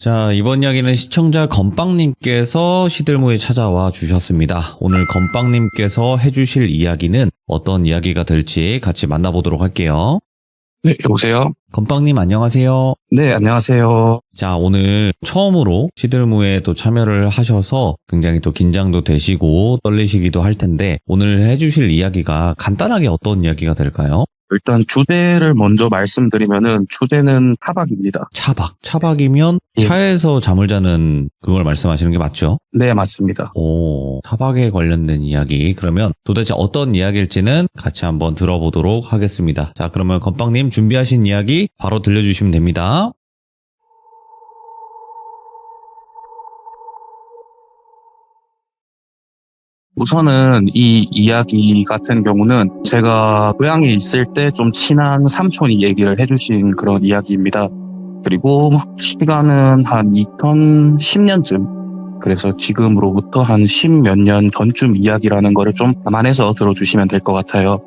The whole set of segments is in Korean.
자, 이번 이야기는 시청자 건빵님께서 시들무에 찾아와 주셨습니다. 오늘 건빵님께서 해주실 이야기는 어떤 이야기가 될지 같이 만나보도록 할게요. 네, 여보세요? 건빵님 안녕하세요. 네, 안녕하세요. 자, 오늘 처음으로 시들무에 또 참여를 하셔서 굉장히 또 긴장도 되시고 떨리시기도 할 텐데 오늘 해주실 이야기가 간단하게 어떤 이야기가 될까요? 일단 주제를 먼저 말씀드리면은 주제는 차박입니다. 차박이면 예. 차에서 잠을 자는 그걸 말씀하시는 게 맞죠? 네, 맞습니다. 오, 차박에 관련된 이야기. 그러면 도대체 어떤 이야기일지는 같이 한번 들어보도록 하겠습니다. 자, 그러면 건빵님 준비하신 이야기 바로 들려주시면 됩니다. 우선은 이 이야기 같은 경우는 제가 고향에 있을 때 좀 친한 삼촌이 얘기를 해주신 그런 이야기입니다. 그리고 시간은 한 2010년쯤, 그래서 지금으로부터 한 10몇 년 전쯤 이야기라는 거를 좀 감안해서 들어주시면 될 것 같아요.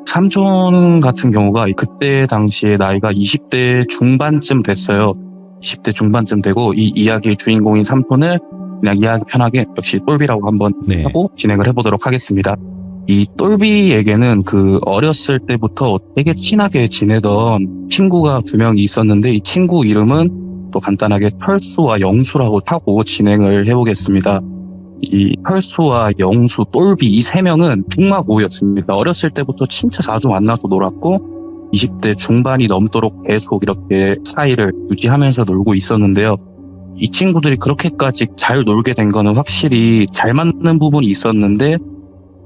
삼촌 같은 경우가 그때 당시에 나이가 20대 중반쯤 됐어요. 20대 중반쯤 되고 이 이야기의 주인공인 삼촌을 그냥 이야기 편하게 역시 똘비라고 한번 네. 하고 진행을 해보도록 하겠습니다. 이 똘비에게는 그 어렸을 때부터 되게 친하게 지내던 친구가 2명이 있었는데 이 친구 이름은 또 간단하게 펄수와 영수라고 하고 진행을 해보겠습니다. 이 펄수와 영수, 똘비 이 3명은 중마고였습니다. 어렸을 때부터 진짜 자주 만나서 놀았고 20대 중반이 넘도록 계속 이렇게 사이를 유지하면서 놀고 있었는데요. 이 친구들이 그렇게까지 잘 놀게 된 거는 확실히 잘 맞는 부분이 있었는데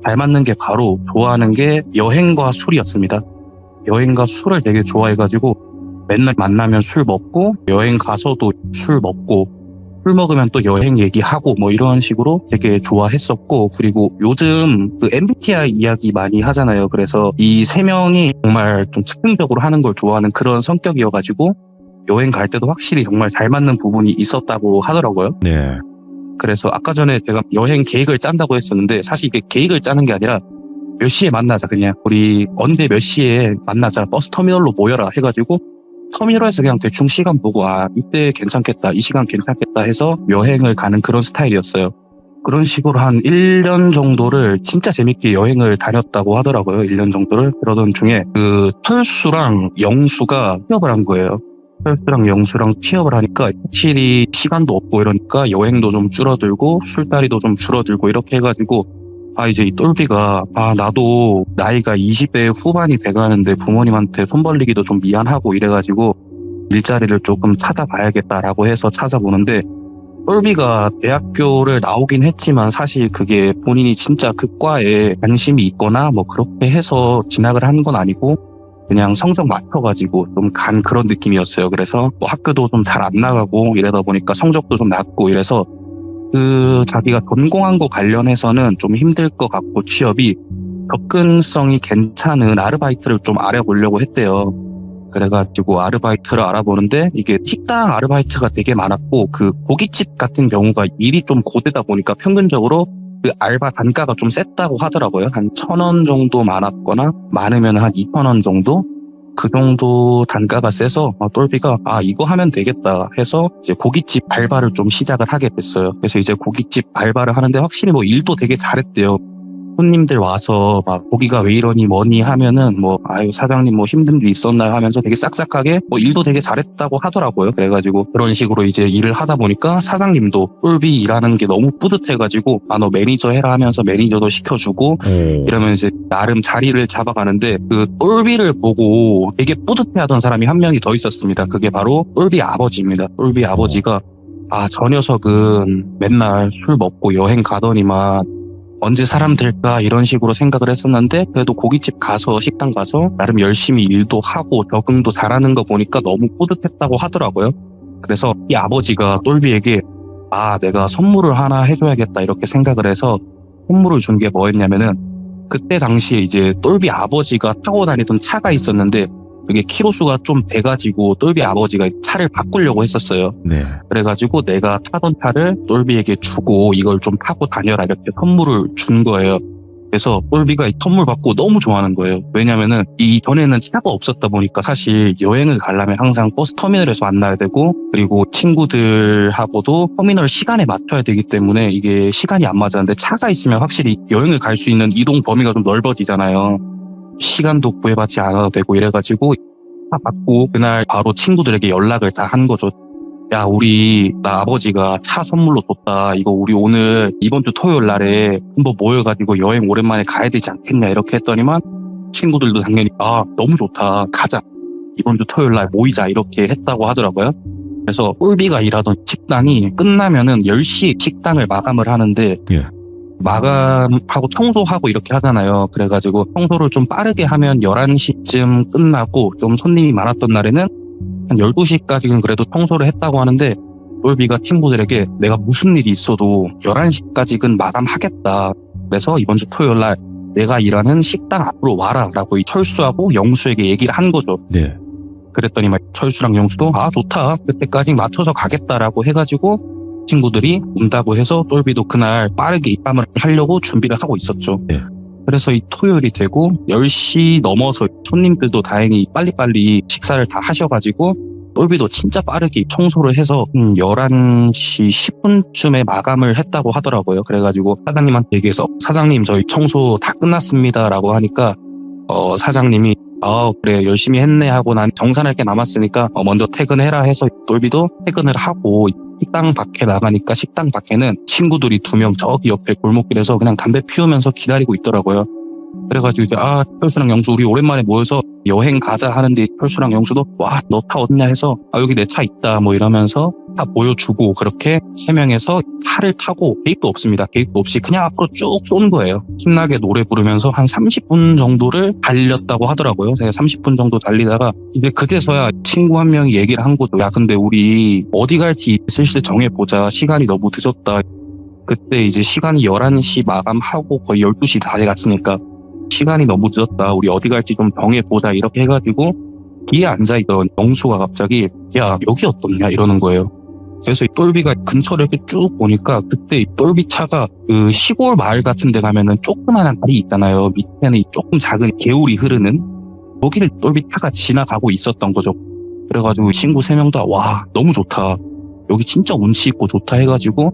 잘 맞는 게 바로 좋아하는 게 여행과 술이었습니다. 여행과 술을 되게 좋아해가지고 맨날 만나면 술 먹고 여행 가서도 술 먹고 술 먹으면 또 여행 얘기하고 뭐 이런 식으로 되게 좋아했었고, 그리고 요즘 그 MBTI 이야기 많이 하잖아요. 그래서 이 3명이 정말 좀 즉흥적으로 하는 걸 좋아하는 그런 성격이어가지고 여행 갈 때도 확실히 정말 잘 맞는 부분이 있었다고 하더라고요. 네. 그래서 아까 전에 제가 여행 계획을 짠다고 했었는데 사실 이게 계획을 짜는 게 아니라 몇 시에 만나자, 그냥 우리 언제 몇 시에 만나자, 버스 터미널로 모여라 해가지고 터미널에서 그냥 대충 시간 보고 이때 괜찮겠다, 이 시간 괜찮겠다 해서 여행을 가는 그런 스타일이었어요. 그런 식으로 한 1년 정도를 진짜 재밌게 여행을 다녔다고 하더라고요. 1년 정도를. 그러던 중에 그 털수랑 영수가 취업을 한 거예요. 펄스랑 영수랑 취업을 하니까 확실히 시간도 없고 이러니까 여행도 좀 줄어들고 술자리도 좀 줄어들고 이렇게 해가지고 이제 이 똘비가 나도 나이가 20대 후반이 돼가는데 부모님한테 손 벌리기도 좀 미안하고 이래가지고 일자리를 조금 찾아봐야겠다라고 해서 찾아보는데, 똘비가 대학교를 나오긴 했지만 사실 그게 본인이 진짜 그 과에 관심이 있거나 뭐 그렇게 해서 진학을 한 건 아니고 그냥 성적 맞춰가지고 좀 간 그런 느낌이었어요. 그래서 뭐 학교도 좀 잘 안 나가고 이러다 보니까 성적도 좀 낮고 이래서 그 자기가 전공한 거 관련해서는 좀 힘들 것 같고 취업이 접근성이 괜찮은 아르바이트를 좀 알아보려고 했대요. 그래가지고 아르바이트를 알아보는데 이게 식당 아르바이트가 되게 많았고 그 고깃집 같은 경우가 일이 좀 고되다 보니까 평균적으로 그 알바 단가가 좀 셌다고 하더라고요. 한 1,000원 정도 많았거나 많으면 한 2,000원 정도? 그 정도 단가가 세서 똘비가 이거 하면 되겠다 해서 이제 고깃집 알바를 좀 시작을 하게 됐어요. 그래서 이제 고깃집 알바를 하는데 확실히 뭐 일도 되게 잘했대요. 손님들 와서 막 고기가 왜 이러니 뭐니 하면은 뭐 사장님 뭐 힘든 일 있었나요 하면서 되게 싹싹하게 뭐 일도 되게 잘했다고 하더라고요. 그래가지고 그런 식으로 이제 일을 하다 보니까 사장님도 똘비 일하는 게 너무 뿌듯해가지고 너 매니저 해라 하면서 매니저도 시켜주고 이러면 이제 나름 자리를 잡아가는데 그 똘비를 보고 되게 뿌듯해하던 사람이 한 명이 더 있었습니다. 그게 바로 똘비 아버지입니다. 똘비 아버지가 저 녀석은 맨날 술 먹고 여행 가더니만 언제 사람 될까 이런 식으로 생각을 했었는데 그래도 고깃집 가서 식당 가서 나름 열심히 일도 하고 적응도 잘하는 거 보니까 너무 뿌듯했다고 하더라고요. 그래서 이 아버지가 똘비에게 내가 선물을 하나 해줘야겠다 이렇게 생각을 해서 선물을 준 게 뭐였냐면은 그때 당시에 이제 똘비 아버지가 타고 다니던 차가 있었는데 그게 키로수가 좀 돼가지고 똘비 아버지가 차를 바꾸려고 했었어요. 네. 그래가지고 내가 타던 차를 똘비에게 주고 이걸 좀 타고 다녀라 이렇게 선물을 준 거예요. 그래서 똘비가 선물 받고 너무 좋아하는 거예요. 왜냐면은 이전에는 차가 없었다 보니까 사실 여행을 가려면 항상 버스 터미널에서 만나야 되고, 그리고 친구들하고도 터미널 시간에 맞춰야 되기 때문에 이게 시간이 안 맞았는데, 차가 있으면 확실히 여행을 갈 수 있는 이동 범위가 좀 넓어지잖아요. 시간도 구애받지 않아도 되고 이래가지고 차 받고 그날 바로 친구들에게 연락을 다 한 거죠. 야, 나 아버지가 차 선물로 줬다. 이거 우리 오늘 이번 주 토요일 날에 한번 모여가지고 여행 오랜만에 가야 되지 않겠냐, 이렇게 했더니만 친구들도 당연히 너무 좋다, 가자, 이번 주 토요일 날 모이자, 이렇게 했다고 하더라고요. 그래서 똘비가 일하던 식당이 끝나면은 10시에 식당을 마감을 하는데, 예. 마감하고 청소하고 이렇게 하잖아요. 그래가지고 청소를 좀 빠르게 하면 11시쯤 끝나고, 좀 손님이 많았던 날에는 한 12시까지는 그래도 청소를 했다고 하는데, 똘비가 친구들에게 내가 무슨 일이 있어도 11시까지는 마감하겠다. 그래서 이번 주 토요일 날 내가 일하는 식당 앞으로 와라, 라고 이 철수하고 영수에게 얘기를 한 거죠. 네. 그랬더니 막 철수랑 영수도 좋다, 그때까지 맞춰서 가겠다라고 해가지고 친구들이 온다고 해서 똘비도 그날 빠르게 입함을 하려고 준비를 하고 있었죠. 네. 그래서 이 토요일이 되고 10시 넘어서 손님들도 다행히 빨리빨리 식사를 다 하셔가지고 똘비도 진짜 빠르게 청소를 해서 11시 10분쯤에 마감을 했다고 하더라고요. 그래가지고 사장님한테 얘기해서, 사장님 저희 청소 다 끝났습니다 라고 하니까 사장님이 그래 열심히 했네 하고, 난 정산할 게 남았으니까 먼저 퇴근해라 해서 똘비도 퇴근을 하고 식당 밖에 나가니까, 식당 밖에는 친구들이 2명 저기 옆에 골목길에서 그냥 담배 피우면서 기다리고 있더라고요. 그래가지고 이제 철수랑 영수 우리 오랜만에 모여서 여행 가자 하는데, 철수랑 영수도 너 차 어딨냐 해서 여기 내 차 있다 뭐 이러면서 차 보여주고, 그렇게 3명에서 차를 타고 계획도 없습니다. 계획도 없이 그냥 앞으로 쭉 쏜 거예요. 신나게 노래 부르면서 한 30분 정도를 달렸다고 하더라고요. 제가 30분 정도 달리다가 이제 그제서야 친구 한 명이 얘기를 한 거죠. 야, 근데 우리 어디 갈지 슬슬 정해보자. 시간이 너무 늦었다. 그때 이제 시간이 11시 마감하고 거의 12시 다 돼갔으니까 시간이 너무 늦었다. 우리 어디 갈지 좀 정해보자. 이렇게 해가지고 뒤에 앉아있던 영수가 갑자기 야, 여기 어떻냐 이러는 거예요. 그래서 이 똘비가 근처를 이렇게 쭉 보니까, 그때 이 똘비 차가 그 시골 마을 같은 데 가면은 조그만한 다리 있잖아요. 밑에는 조금 작은 개울이 흐르는, 거기를 똘비 차가 지나가고 있었던 거죠. 그래가지고 친구 3명도 너무 좋다, 여기 진짜 운치 있고 좋다 해가지고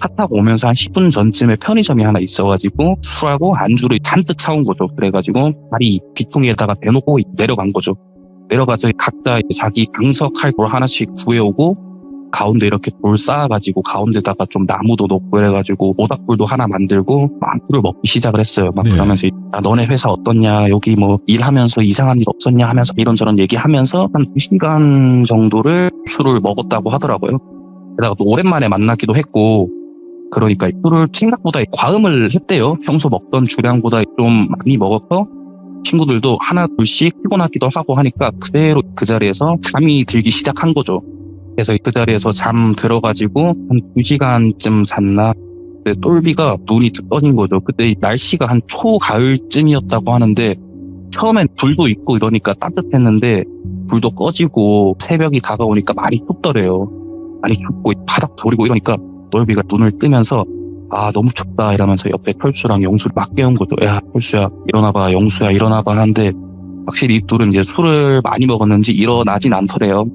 차 타고 오면서 한 10분 전쯤에 편의점이 하나 있어가지고 술하고 안주를 잔뜩 사온 거죠. 그래가지고 다리 귀퉁이에다가 대놓고 내려간 거죠. 내려가서 각자 자기 방석할 걸 하나씩 구해오고, 가운데 이렇게 돌 쌓아가지고 가운데다가 좀 나무도 놓고 그래가지고 모닥불도 하나 만들고 막 술을 먹기 시작을 했어요. 막 네. 그러면서 너네 회사 어떻냐, 여기 뭐 일하면서 이상한 일 없었냐 하면서 이런저런 얘기하면서 한 2시간 정도를 술을 먹었다고 하더라고요. 게다가 또 오랜만에 만나기도 했고, 그러니까 술을 생각보다 과음을 했대요. 평소 먹던 주량보다 좀 많이 먹어서 친구들도 하나 둘씩 피곤하기도 하고 하니까 그대로 그 자리에서 잠이 들기 시작한 거죠. 그래서 그 자리에서 잠 들어가지고 한 2시간쯤 잤나? 근데 똘비가 눈이 떠진 거죠. 그때 날씨가 한 초가을쯤이었다고 하는데, 처음엔 불도 있고 이러니까 따뜻했는데 불도 꺼지고 새벽이 다가오니까 많이 춥더래요. 많이 춥고 바닥 돌이고 이러니까 똘비가 눈을 뜨면서 너무 춥다 이러면서 옆에 철수랑 영수를 막 깨운 거죠. 야, 철수야 일어나봐, 영수야 일어나봐 하는데, 확실히 이 둘은 이제 술을 많이 먹었는지 일어나진 않더래요.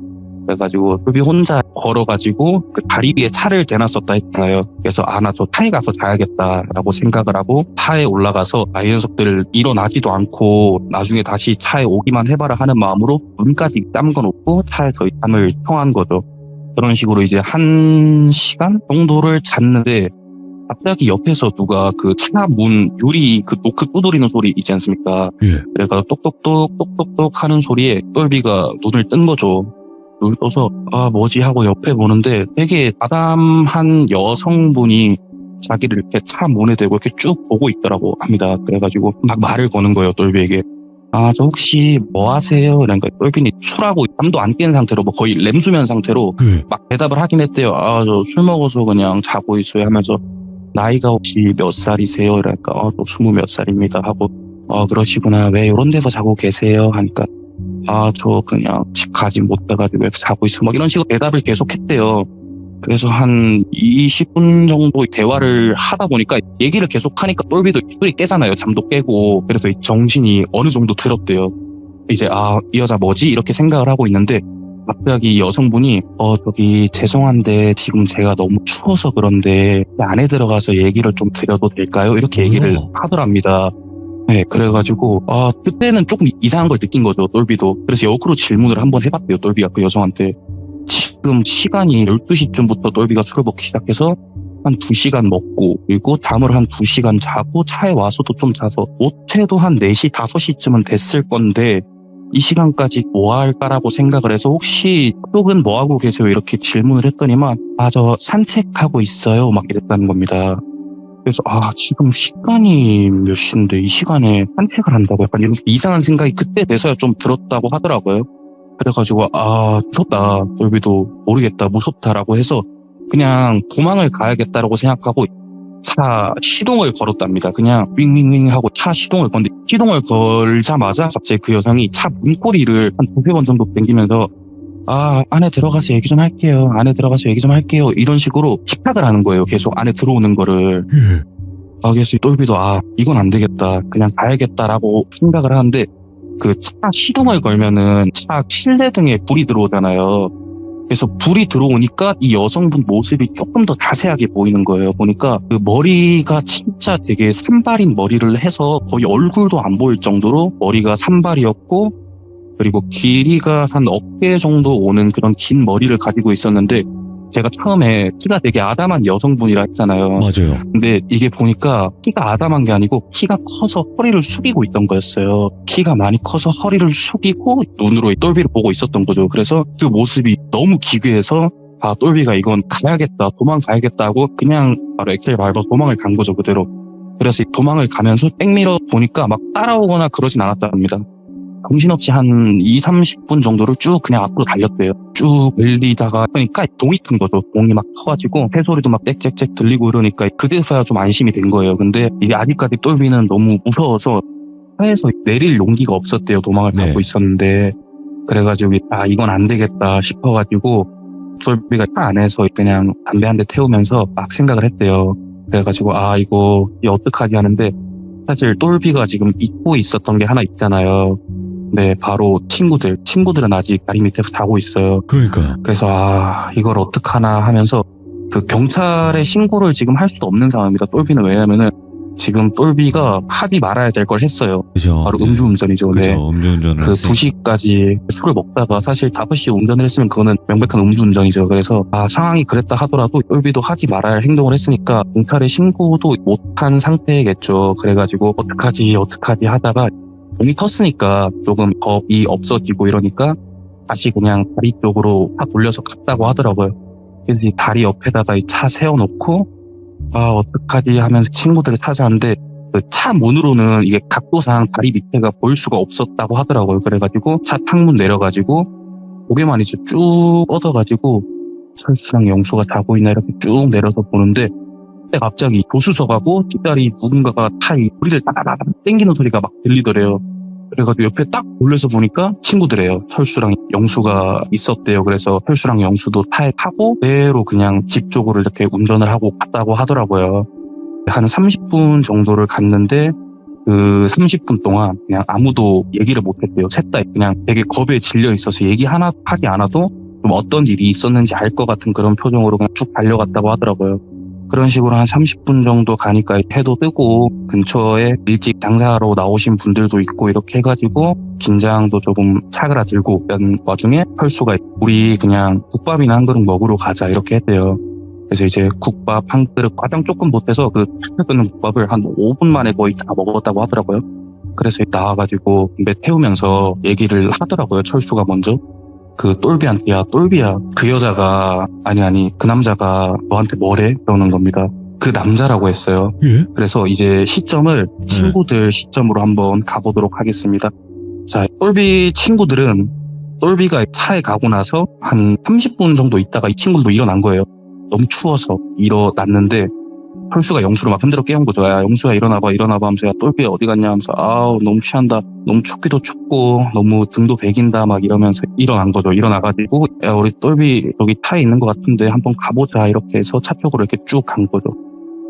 그래가지고 똘비 혼자 걸어가지고 그 다리 위에 차를 대놨었다 했잖아요. 그래서 나 저 차에 가서 자야겠다라고 생각을 하고 차에 올라가서 이 녀석들 일어나지도 않고 나중에 다시 차에 오기만 해봐라 하는 마음으로 눈까지 담궈놓고 차에서 잠을 청한 거죠. 그런 식으로 이제 1시간 정도를 잤는데, 갑자기 옆에서 누가 그 차 문 유리 그 노크 두드리는 소리 있지 않습니까? 예. 그래서 똑똑똑 하는 소리에 똘비가 눈을 뜬 거죠. 눈을 떠서 뭐지 하고 옆에 보는데, 되게 아담한 여성분이 자기를 이렇게 차 문에 대고 이렇게 쭉 보고 있더라고 합니다. 그래가지고 막 말을 거는 거예요, 똘비에게. 저 혹시 뭐 하세요? 그러니까 똘비는 술하고 잠도 안 깬 상태로 뭐 거의 렘수면 상태로 막 대답을 하긴 했대요. 저 술 먹어서 그냥 자고 있어요 하면서, 나이가 혹시 몇 살이세요? 그러니까 저 20몇 살입니다 하고, 그러시구나, 왜 이런 데서 자고 계세요? 하니까 저 그냥 집 가지 못해가지고 자고 있어 막 이런 식으로 대답을 계속 했대요. 그래서 한 20분 정도 대화를 하다 보니까 얘기를 계속 하니까 똘비도 술이 깨잖아요. 잠도 깨고. 그래서 정신이 어느 정도 들었대요. 이제 이 여자 뭐지? 이렇게 생각을 하고 있는데 갑자기 이 여성분이 저기 죄송한데 지금 제가 너무 추워서 그런데 안에 들어가서 얘기를 좀 드려도 될까요? 이렇게 얘기를 하더랍니다. 네, 그래가지고 그때는 조금 이상한 걸 느낀 거죠, 똘비도. 그래서 역으로 질문을 한번 해봤대요, 똘비가 그 여성한테. 지금 시간이 12시쯤부터 똘비가 술을 먹기 시작해서 한 2시간 먹고, 그리고 잠을 한 2시간 자고 차에 와서도 좀 자서 못해도 한 4시, 5시쯤은 됐을 건데 이 시간까지 뭐 할까라고 생각을 해서 혹시 쪽은 뭐 하고 계세요? 이렇게 질문을 했더니만 저 산책하고 있어요. 막 이랬다는 겁니다. 그래서 지금 시간이 몇 시인데 이 시간에 산책을 한다고 약간 이런 이상한 생각이 그때 돼서야 좀 들었다고 하더라고요. 그래가지고 무섭다. 똘비도 모르겠다. 무섭다라고 해서 그냥 도망을 가야겠다라고 생각하고 차 시동을 걸었답니다. 그냥 윙윙윙 하고 차 시동을 건데 시동을 걸자마자 갑자기 그 여성이 차 문고리를 한 2-3번 정도 당기면서 안에 들어가서 얘기 좀 할게요. 안에 들어가서 얘기 좀 할게요. 이런 식으로 집착을 하는 거예요. 계속 안에 들어오는 거를. 그래서 똘비도 이건 안 되겠다. 그냥 가야겠다라고 생각을 하는데 그 차 시동을 걸면은 차 실내등에 불이 들어오잖아요. 그래서 불이 들어오니까 이 여성분 모습이 조금 더 자세하게 보이는 거예요. 보니까 그 머리가 진짜 되게 산발인 머리를 해서 거의 얼굴도 안 보일 정도로 머리가 산발이었고, 그리고 길이가 한 어깨 정도 오는 그런 긴 머리를 가지고 있었는데, 제가 처음에 키가 되게 아담한 여성분이라 했잖아요. 맞아요. 근데 이게 보니까 키가 아담한 게 아니고 키가 커서 허리를 숙이고 있던 거였어요. 키가 많이 커서 허리를 숙이고 눈으로 이 똘비를 보고 있었던 거죠. 그래서 그 모습이 너무 기괴해서 똘비가 이건 가야겠다, 도망가야겠다 하고 그냥 바로 엑셀 밟아 도망을 간 거죠, 그대로. 그래서 도망을 가면서 백미러 보니까 막 따라오거나 그러진 않았답니다. 정신없이 한 20-30분 정도를 쭉 그냥 앞으로 달렸대요. 쭉 밀리다가 그러니까 동이 튼 거죠. 동이 막 터가지고 새소리도 막 짹짹짹 들리고 이러니까 그때서야 좀 안심이 된 거예요. 근데 이게 아직까지 똘비는 너무 무서워서 차에서 내릴 용기가 없었대요. 도망을 가고 있었는데. 그래가지고 이건 안 되겠다 싶어가지고 똘비가 차 안에서 그냥 담배 한 대 태우면서 막 생각을 했대요. 그래가지고 이거 어떡하지 하는데 사실 똘비가 지금 잊고 있었던 게 하나 있잖아요. 네, 바로 친구들은 아직 다리 밑에서 자고 있어요. 그러니까요. 그래서 이걸 어떡하나 하면서 그 경찰에 신고를 지금 할 수도 없는 상황입니다. 똘비는. 왜냐면은 지금 똘비가 하지 말아야 될 걸 했어요. 그죠. 바로 음주운전이죠. 그죠. 네. 음주운전을 그 2시까지 술을 먹다가 사실 5시에 운전을 했으면 그거는 명백한 음주운전이죠. 그래서 상황이 그랬다 하더라도 똘비도 하지 말아야 할 행동을 했으니까 경찰에 신고도 못한 상태겠죠. 그래가지고 어떡하지 하다가 몸이 텄으니까 조금 겁이 없어지고 이러니까 다시 그냥 다리 쪽으로 차 돌려서 갔다고 하더라고요. 그래서 이 다리 옆에다가 이 차 세워놓고 어떡하지 하면서 친구들을 찾아왔는데 그 차 문으로는 이게 각도상 다리 밑에가 보일 수가 없었다고 하더라고요. 그래가지고 차 창문 내려가지고 고개만 이제 쭉 뻗어가지고 철수랑 영수가 자고 있나 이렇게 쭉 내려서 보는데 그때 갑자기 조수석하고 뒷다리 누군가가 차에 우리를 따다다닥 땡기는 소리가 막 들리더래요. 그래가지고 옆에 딱 돌려서 보니까 친구들이에요. 철수랑 영수가 있었대요. 그래서 철수랑 영수도 차에 타고 그대로 그냥 집 쪽으로 이렇게 운전을 하고 갔다고 하더라고요. 한 30분 정도를 갔는데 그 30분 동안 그냥 아무도 얘기를 못했대요. 셋 다 그냥 되게 겁에 질려 있어서 얘기 하나 하지 않아도 좀 어떤 일이 있었는지 알 것 같은 그런 표정으로 그냥 쭉 달려갔다고 하더라고요. 그런 식으로 한 30분 정도 가니까 해도 뜨고 근처에 일찍 장사하러 나오신 분들도 있고 이렇게 해가지고 긴장도 조금 사그라들고 이런 와중에 펄수가 우리 그냥 국밥이나 한 그릇 먹으러 가자 이렇게 했대요. 그래서 이제 국밥 한 그릇 과장 조금 못해서 그 탈탈 끓는 국밥을 한 5분 만에 거의 다 먹었다고 하더라고요. 그래서 나와가지고 배 태우면서 얘기를 하더라고요. 철수가 먼저. 그 똘비한테 똘비야 그 여자가 아니 그 남자가 너한테 뭐래? 그러는 겁니다. 그 남자라고 했어요. 예? 그래서 이제 시점을 친구들 시점으로 한번 가보도록 하겠습니다. 자, 똘비 친구들은 똘비가 차에 가고 나서 한 30분 정도 있다가 이 친구들도 일어난 거예요. 너무 추워서 일어났는데 펄수가 영수를 막 흔들어 깨운 거죠. 야, 영수야, 일어나봐 하면서, 야, 똘비 어디 갔냐 하면서, 아우, 너무 취한다. 너무 춥기도 춥고, 너무 등도 배긴다, 막 이러면서 일어난 거죠. 일어나가지고, 야, 우리 똘비 여기 타에 있는 것 같은데 한번 가보자. 이렇게 해서 차 쪽으로 이렇게 쭉 간 거죠.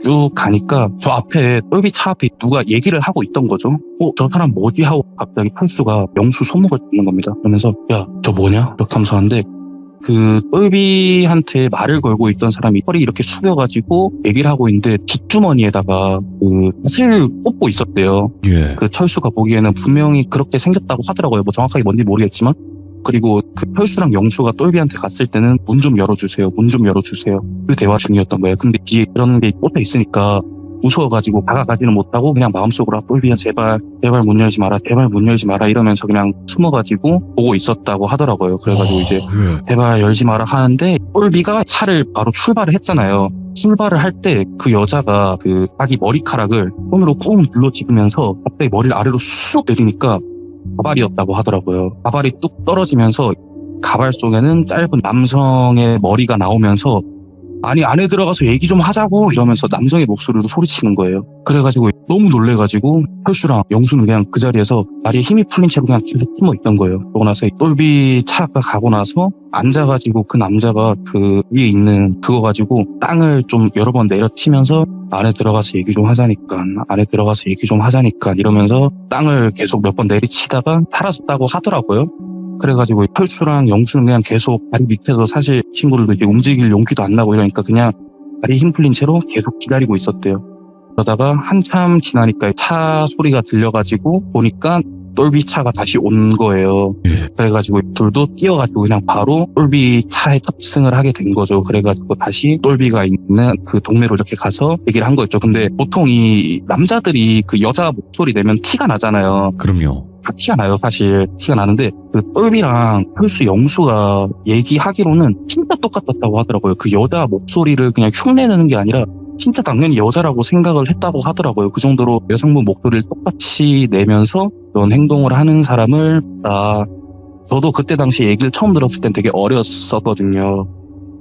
쭉 가니까 저 앞에 똘비 차 앞에 누가 얘기를 하고 있던 거죠. 저 사람 뭐지? 하고 갑자기 펄수가 영수 손목을 잡는 겁니다. 그러면서, 야, 저 뭐냐? 이렇게 하면서 하는데, 그 똘비한테 말을 걸고 있던 사람이 허리 이렇게 숙여가지고 얘기를 하고 있는데 뒷주머니에다가 그 붓을 꽂고 있었대요. 예. 그 철수가 보기에는 분명히 그렇게 생겼다고 하더라고요. 뭐 정확하게 뭔지 모르겠지만. 그리고 그 철수랑 영수가 똘비한테 갔을 때는 문 좀 열어주세요. 그 대화 중이었던 거예요. 근데 뒤에 그런 게 꽂혀 있으니까 무서워가지고 다가가지는 못하고 그냥 마음속으로 똘비야 제발 문 열지 마라 이러면서 그냥 숨어가지고 보고 있었다고 하더라고요. 그래가지고 이제 예. 제발 열지 마라 하는데 똘비가 차를 바로 출발을 했잖아요. 출발을 할 때 그 여자가 그 자기 머리카락을 손으로 꾹 눌러 집으면서 갑자기 머리를 아래로 쑥 내리니까 가발이었다고 하더라고요. 가발이 뚝 떨어지면서 가발 속에는 짧은 남성의 머리가 나오면서 아니 안에 들어가서 얘기 좀 하자고 이러면서 남성의 목소리로 소리치는 거예요. 그래가지고 너무 놀래가지고 펄수랑 영수는 그냥 그 자리에서 다리에 힘이 풀린 채로 그냥 계속 숨어 있던 거예요. 그러고 나서 똘비 차가 가고 나서 앉아가지고 그 남자가 그 위에 있는 그거 가지고 땅을 좀 여러 번 내려치면서 안에 들어가서 얘기 좀 하자니까 이러면서 땅을 계속 몇 번 내리치다가 사라졌다고 하더라고요. 그래가지고 펄수랑 영수는 그냥 계속 다리 밑에서 사실 친구들도 이제 움직일 용기도 안 나고 이러니까 그냥 다리에 힘 풀린 채로 계속 기다리고 있었대요. 그러다가 한참 지나니까 차 소리가 들려가지고 보니까 똘비 차가 다시 온 거예요. 그래가지고 둘도 뛰어가지고 그냥 바로 똘비 차에 탑승을 하게 된 거죠. 그래가지고 다시 똘비가 있는 그 동네로 이렇게 가서 얘기를 한 거였죠. 근데 보통 이 남자들이 그 여자 목소리 내면 티가 나잖아요. 그럼요. 다 티가 나요, 사실. 티가 나는데, 그 똘비랑 펄수 영수가 얘기하기로는 진짜 똑같았다고 하더라고요. 그 여자 목소리를 그냥 흉내내는 게 아니라, 진짜 당연히 여자라고 생각을 했다고 하더라고요. 그 정도로 여성분 목소리를 똑같이 내면서 그런 행동을 하는 사람을 저도 그때 당시 얘기를 처음 들었을 땐 되게 어렸었거든요.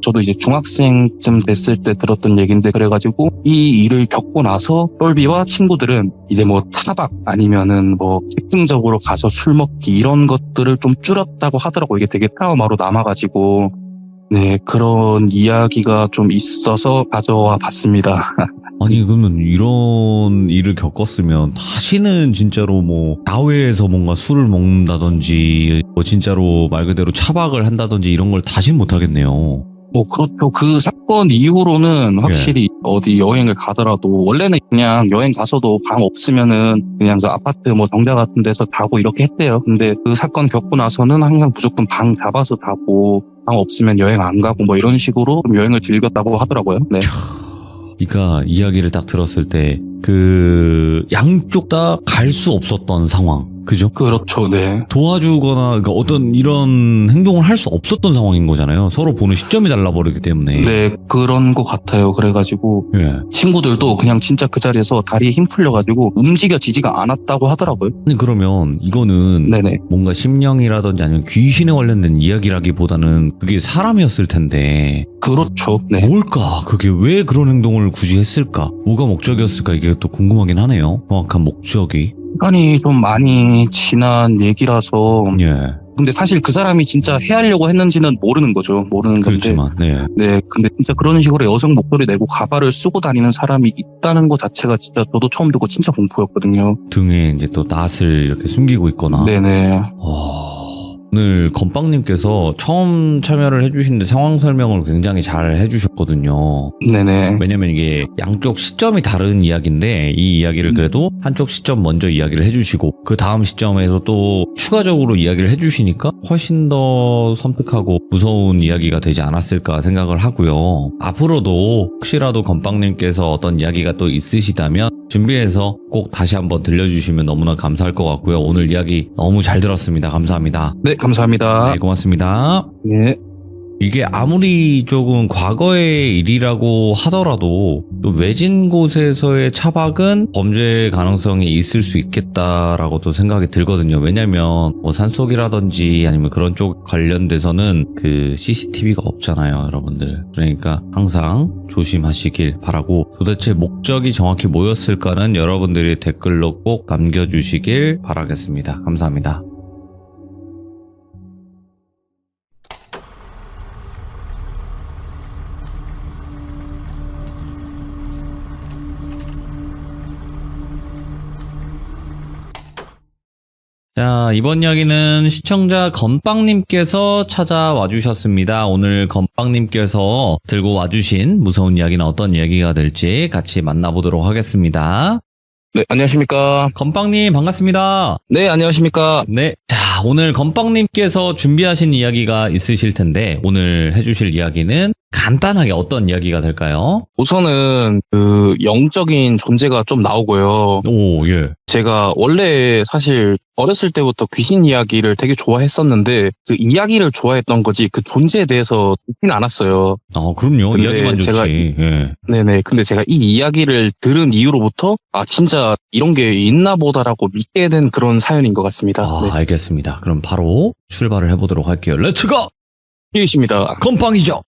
저도 이제 중학생쯤 됐을 때 들었던 얘기인데 그래가지고 이 일을 겪고 나서 똘비와 친구들은 이제 뭐 차박 아니면은 뭐 집중적으로 가서 술 먹기 이런 것들을 좀 줄였다고 하더라고요. 이게 되게 트라우마로 남아가지고 네 그런 이야기가 좀 있어서 가져와 봤습니다. 아니 그러면 이런 일을 겪었으면 다시는 진짜로 뭐 야외에서 뭔가 술을 먹는다든지 뭐 진짜로 말 그대로 차박을 한다든지 이런 걸 다시 못 하겠네요. 뭐 그렇죠. 그 사건 이후로는 확실히 어디 여행을 가더라도 원래는 그냥 여행 가서도 방 없으면은 그냥 저 아파트 뭐 정자 같은 데서 자고 이렇게 했대요. 근데 그 사건 겪고 나서는 항상 무조건 방 잡아서 자고 방 없으면 여행 안 가고 뭐 이런 식으로 좀 여행을 즐겼다고 하더라고요. 네. 그러니까 이야기를 딱 들었을 때 그 양쪽 다 갈 수 없었던 상황. 그죠? 그렇죠. 네. 도와주거나 그러니까 어떤 이런 행동을 할 수 없었던 상황인 거잖아요. 서로 보는 시점이 달라버리기 때문에. 네, 그런 것 같아요. 그래가지고 예. 친구들도 그냥 진짜 그 자리에서 다리에 힘 풀려가지고 움직여지지가 않았다고 하더라고요. 아니 그러면 이거는 네네. 뭔가 심령이라든지 아니면 귀신에 관련된 이야기라기보다는 그게 사람이었을 텐데 그렇죠. 네. 뭘까? 그게 왜 그런 행동을 굳이 했을까? 뭐가 목적이었을까? 이게 또 궁금하긴 하네요. 정확한 목적이. 시간이 좀 많이 지난 얘기라서 예. 근데 사실 그 사람이 진짜 해하려고 했는지는 모르는 거죠. 모르는 건데. 그렇지만, 네. 네, 근데 진짜 그런 식으로 여성 목소리 내고 가발을 쓰고 다니는 사람이 있다는 것 자체가 진짜 저도 처음 듣고 진짜 공포였거든요. 등에 이제 또 낫을 이렇게 숨기고 있거나. 네네. 오늘 건빵님께서 처음 참여를 해주시는데 상황 설명을 굉장히 잘 해주셨거든요. 네네. 왜냐면 이게 양쪽 시점이 다른 이야기인데 이 이야기를 그래도 한쪽 시점 먼저 이야기를 해주시고 그 다음 시점에서 또 추가적으로 이야기를 해주시니까 훨씬 더 섬뜩하고 무서운 이야기가 되지 않았을까 생각을 하고요. 앞으로도 혹시라도 건빵님께서 어떤 이야기가 또 있으시다면 준비해서 꼭 다시 한번 들려주시면 너무나 감사할 것 같고요. 오늘 이야기 너무 잘 들었습니다. 감사합니다. 네, 감사합니다. 네, 고맙습니다. 네. 이게 아무리 조금 과거의 일이라고 하더라도 또 외진 곳에서의 차박은 범죄 가능성이 있을 수 있겠다라고도 생각이 들거든요. 왜냐면 뭐 산속이라든지 아니면 그런 쪽 관련돼서는 그 CCTV가 없잖아요, 여러분들. 그러니까 항상 조심하시길 바라고, 도대체 목적이 정확히 뭐였을까는 여러분들이 댓글로 꼭 남겨주시길 바라겠습니다. 감사합니다. 자, 이번 이야기는 시청자 건빵님께서 찾아와 주셨습니다. 오늘 건빵님께서 들고 와주신 무서운 이야기는 어떤 이야기가 될지 같이 만나보도록 하겠습니다. 네, 안녕하십니까. 건빵님 반갑습니다. 네, 안녕하십니까. 네, 자, 오늘 건빵님께서 준비하신 이야기가 있으실 텐데 오늘 해주실 이야기는 간단하게 어떤 이야기가 될까요? 우선은 그 영적인 존재가 좀 나오고요. 오, 예. 제가 원래 사실 어렸을 때부터 귀신 이야기를 되게 좋아했었는데 그 이야기를 좋아했던 거지 그 존재에 대해서 듣진 않았어요. 그럼요. 근데 이야기만 좋지. 제가 예. 네네. 근데 제가 이 이야기를 들은 이후로부터 진짜 이런 게 있나 보다라고 믿게 된 그런 사연인 것 같습니다. 네. 알겠습니다. 그럼 바로 출발을 해보도록 할게요. 렛츠고! 이것입니다. 건빵이죠.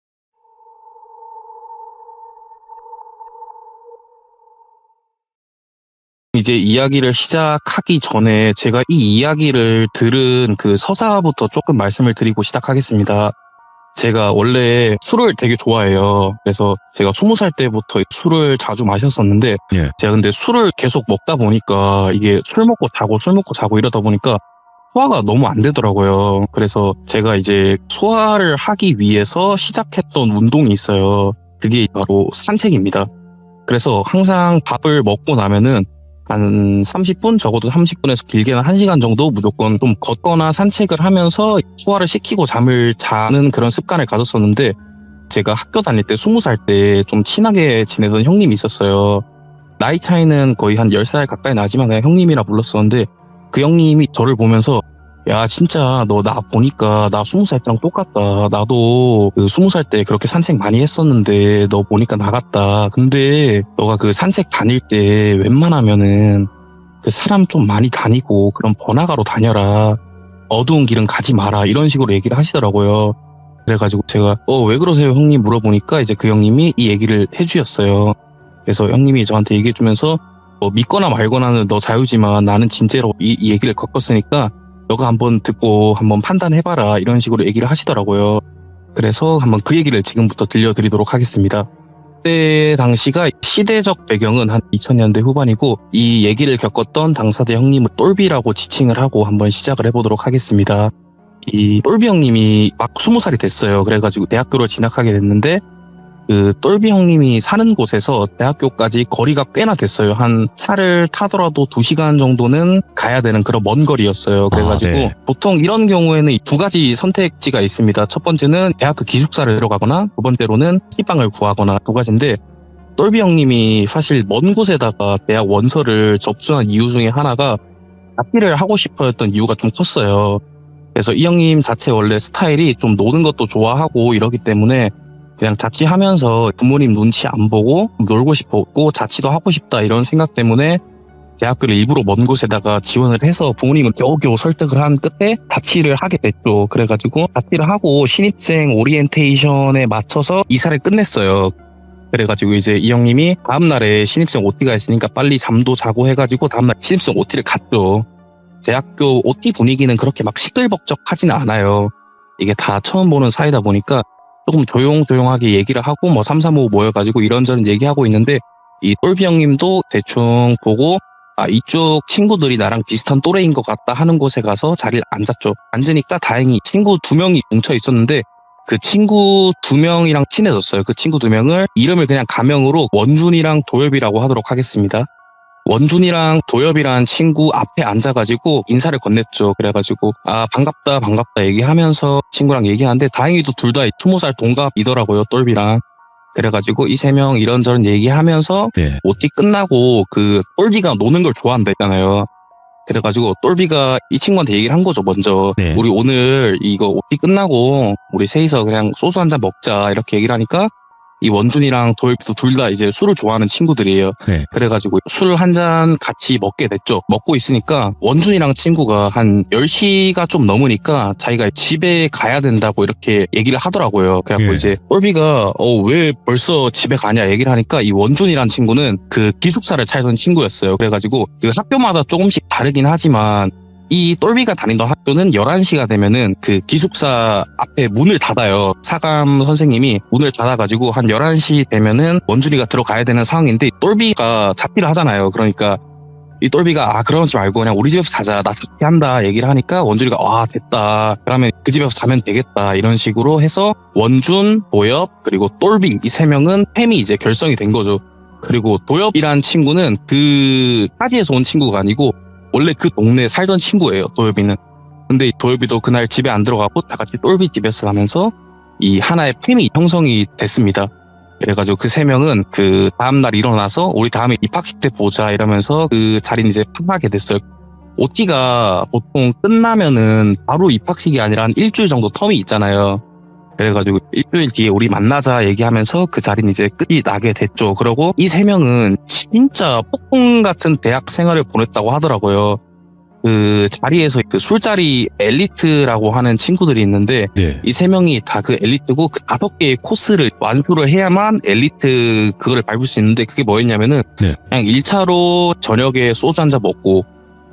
이제 이야기를 시작하기 전에 제가 이 이야기를 들은 그 서사부터 조금 말씀을 드리고 시작하겠습니다. 제가 원래 술을 되게 좋아해요. 그래서 제가 20살 때부터 술을 자주 마셨었는데 예. 제가 근데 술을 계속 먹다 보니까 이게 술 먹고 자고 이러다 보니까 소화가 너무 안 되더라고요. 그래서 제가 이제 소화를 하기 위해서 시작했던 운동이 있어요. 그게 바로 산책입니다. 그래서 항상 밥을 먹고 나면은 한 30분, 적어도 30분에서 길게는 1시간 정도 무조건 좀 걷거나 산책을 하면서 소화를 시키고 잠을 자는 그런 습관을 가졌었는데 제가 학교 다닐 때 20살 때 좀 친하게 지내던 형님이 있었어요. 나이 차이는 거의 한 10살 가까이 나지만 그냥 형님이라 불렀었는데 그 형님이 저를 보면서 야 진짜 너 나 보니까 나 20살 때랑 똑같다. 나도 그 20살 때 그렇게 산책 많이 했었는데 너 보니까 나갔다. 근데 너가 그 산책 다닐 때 웬만하면은 그 사람 좀 많이 다니고 그런 번화가로 다녀라. 어두운 길은 가지 마라. 이런 식으로 얘기를 하시더라고요. 그래가지고 제가 왜 그러세요 형님 물어보니까 이제 그 형님이 이 얘기를 해주셨어요. 그래서 형님이 저한테 얘기해주면서 믿거나 말거나는 너 자유지만 나는 진짜로 이 얘기를 겪었으니까 너가 한번 듣고 한번 판단해봐라 이런 식으로 얘기를 하시더라고요. 그래서 한번 그 얘기를 지금부터 들려드리도록 하겠습니다. 그때 당시가 시대적 배경은 한 2000년대 후반이고 이 얘기를 겪었던 당사자 형님을 똘비라고 지칭을 하고 한번 시작을 해보도록 하겠습니다. 이 똘비 형님이 막 20살이 됐어요. 그래가지고 대학교를 진학하게 됐는데 그 똘비 형님이 사는 곳에서 대학교까지 거리가 꽤나 됐어요. 한 차를 타더라도 2시간 정도는 가야 되는 그런 먼 거리였어요. 그래가지고 네. 보통 이런 경우에는 두 가지 선택지가 있습니다. 첫 번째는 대학교 기숙사를 들어가거나 두 번째로는 식빵을 구하거나 두 가지인데 똘비 형님이 사실 먼 곳에다가 대학 원서를 접수한 이유 중에 하나가 자취를 하고 싶어했던 이유가 좀 컸어요. 그래서 이 형님 자체 원래 스타일이 좀 노는 것도 좋아하고 이러기 때문에 그냥 자취하면서 부모님 눈치 안 보고 놀고 싶었고 자취도 하고 싶다 이런 생각 때문에 대학교를 일부러 먼 곳에다가 지원을 해서 부모님은 겨우겨우 설득을 한 끝에 자취를 하게 됐죠. 그래가지고 자취를 하고 신입생 오리엔테이션에 맞춰서 이사를 끝냈어요. 그래가지고 이제 이 형님이 다음날에 신입생 OT가 있으니까 빨리 잠도 자고 해가지고 다음날 신입생 OT를 갔죠. 대학교 OT 분위기는 그렇게 막 시끌벅적하지는 않아요. 이게 다 처음 보는 사이다 보니까 조금 조용조용하게 얘기를 하고 3, 4, 5 모여가지고 이런저런 얘기하고 있는데 이 똘비 형님도 대충 보고 이쪽 친구들이 나랑 비슷한 또래인 것 같다 하는 곳에 가서 자리를 앉았죠. 앉으니까 다행히 친구 2명이 뭉쳐 있었는데 그 친구 2명이랑 친해졌어요. 그 친구 2명을 이름을 그냥 가명으로 원준이랑 도엽이라고 하도록 하겠습니다. 원준이랑 도엽이란 친구 앞에 앉아가지고 인사를 건넸죠. 그래가지고 반갑다 얘기하면서 친구랑 얘기하는데 다행히도 둘 다 20살 동갑이더라고요. 똘비랑. 그래가지고 이 3명 이런저런 얘기하면서 네. OT 끝나고 그 똘비가 노는 걸 좋아한다 했잖아요. 그래가지고 똘비가 이 친구한테 얘기를 한 거죠, 먼저. 네. 우리 오늘 이거 OT 끝나고 우리 셋이서 그냥 소주 한잔 먹자 이렇게 얘기를 하니까 이 원준이랑 도엽이도 둘 다 이제 술을 좋아하는 친구들이에요. 네. 그래가지고 술 한 잔 같이 먹게 됐죠. 먹고 있으니까 원준이랑 친구가 한 10시가 좀 넘으니까 자기가 집에 가야 된다고 이렇게 얘기를 하더라고요. 그래갖고 예. 이제 똘비가 왜 벌써 집에 가냐 얘기를 하니까 이 원준이란 친구는 그 기숙사를 차리던 친구였어요. 그래가지고 그 학교마다 조금씩 다르긴 하지만 이 똘비가 다니던 학교는 11시가 되면은 그 기숙사 앞에 문을 닫아요. 사감 선생님이 문을 닫아가지고 한 11시 되면은 원준이가 들어가야 되는 상황인데 똘비가 자취를 하잖아요. 그러니까 이 똘비가 그러지 말고 그냥 우리 집에서 자자. 나 자취한다 얘기를 하니까 원준이가 됐다. 그러면 그 집에서 자면 되겠다. 이런 식으로 해서 원준, 도엽 그리고 똘비 이 세 명은 팸이 이제 결성이 된 거죠. 그리고 도엽이란 친구는 그 타지에서 온 친구가 아니고 원래 그 동네에 살던 친구예요, 도엽이는. 근데 도엽이도 그날 집에 안 들어가고 다 같이 똘비 집에서 가면서 이 하나의 팸이 형성이 됐습니다. 그래가지고 그 세 명은 그 다음날 일어나서 우리 다음에 입학식 때 보자 이러면서 그 자리는 이제 파하게 됐어요. OT가 보통 끝나면은 바로 입학식이 아니라 한 일주일 정도 텀이 있잖아요. 그래가지고 일주일 뒤에 우리 만나자 얘기하면서 그 자리는 이제 끝이 나게 됐죠. 그러고 이 세 명은 진짜 폭풍 같은 대학 생활을 보냈다고 하더라고요. 그 자리에서 그 술자리 엘리트라고 하는 친구들이 있는데 네. 이 세 명이 다 그 엘리트고 그 5개의 코스를 완수를 해야만 엘리트 그거를 밟을 수 있는데 그게 뭐였냐면은 네. 그냥 1차로 저녁에 소주 한잔 먹고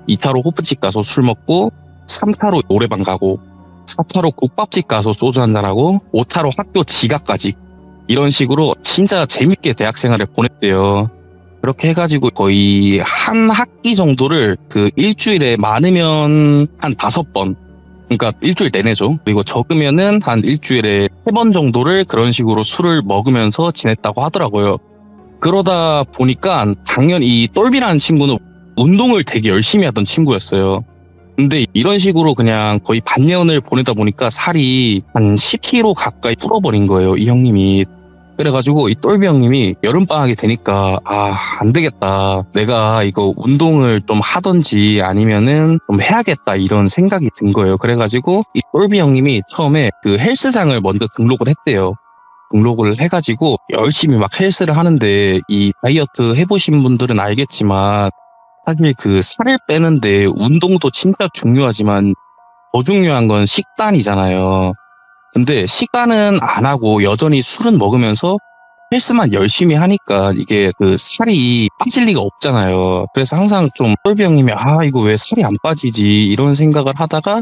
2차로 호프집 가서 술 먹고 3차로 노래방 가고 4차로 국밥집 가서 소주 한잔하고 5차로 학교 지각까지 이런 식으로 진짜 재밌게 대학 생활을 보냈대요. 그렇게 해가지고 거의 한 학기 정도를 그 일주일에 많으면 한 5번 그러니까 일주일 내내죠. 그리고 적으면은 한 일주일에 3번 정도를 그런 식으로 술을 먹으면서 지냈다고 하더라고요. 그러다 보니까 당연히 이 똘비라는 친구는 운동을 되게 열심히 하던 친구였어요. 근데 이런 식으로 그냥 거의 반년을 보내다 보니까 살이 한 10kg 가까이 불어버린 거예요, 이 형님이. 그래가지고 이 똘비 형님이 여름방학이 되니까 안 되겠다. 내가 이거 운동을 좀 하던지 아니면은 좀 해야겠다 이런 생각이 든 거예요. 그래가지고 이 똘비 형님이 처음에 그 헬스장을 먼저 등록을 했대요. 등록을 해가지고 열심히 막 헬스를 하는데 이 다이어트 해보신 분들은 알겠지만 사실 그 살을 빼는데 운동도 진짜 중요하지만 더 중요한 건 식단이잖아요. 근데 식단은 안 하고 여전히 술은 먹으면서 헬스만 열심히 하니까 이게 그 살이 빠질 리가 없잖아요. 그래서 항상 좀 똘비 형님이 이거 왜 살이 안 빠지지 이런 생각을 하다가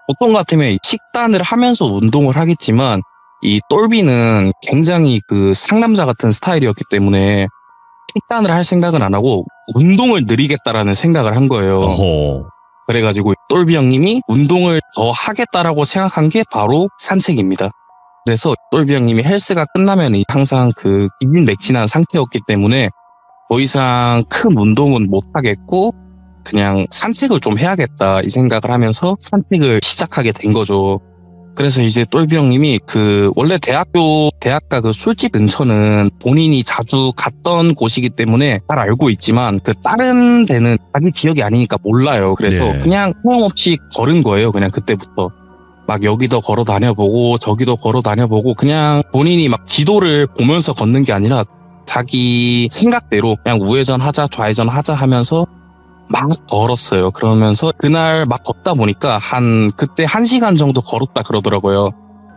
보통 같으면 식단을 하면서 운동을 하겠지만 이 똘비는 굉장히 그 상남자 같은 스타일이었기 때문에 식단을 할 생각은 안 하고 운동을 늘리겠다라는 생각을 한 거예요. 어허. 그래가지고 똘비 형님이 운동을 더 하겠다라고 생각한 게 바로 산책입니다. 그래서 똘비 형님이 헬스가 끝나면 항상 그 기진맥진한 상태였기 때문에 더 이상 큰 운동은 못 하겠고 그냥 산책을 좀 해야겠다 이 생각을 하면서 산책을 시작하게 된 거죠. 그래서 이제 똘비 형님이 그 원래 대학가 그 술집 근처는 본인이 자주 갔던 곳이기 때문에 잘 알고 있지만 그 다른 데는 자기 지역이 아니니까 몰라요. 그래서 네. 그냥 소용없이 걸은 거예요. 그냥 그때부터. 막 여기도 걸어 다녀보고 저기도 걸어 다녀보고 그냥 본인이 막 지도를 보면서 걷는 게 아니라 자기 생각대로 그냥 우회전 하자 좌회전 하자 하면서 막 걸었어요. 그러면서 그날 막 걷다 보니까 그때 1시간 정도 걸었다 그러더라고요.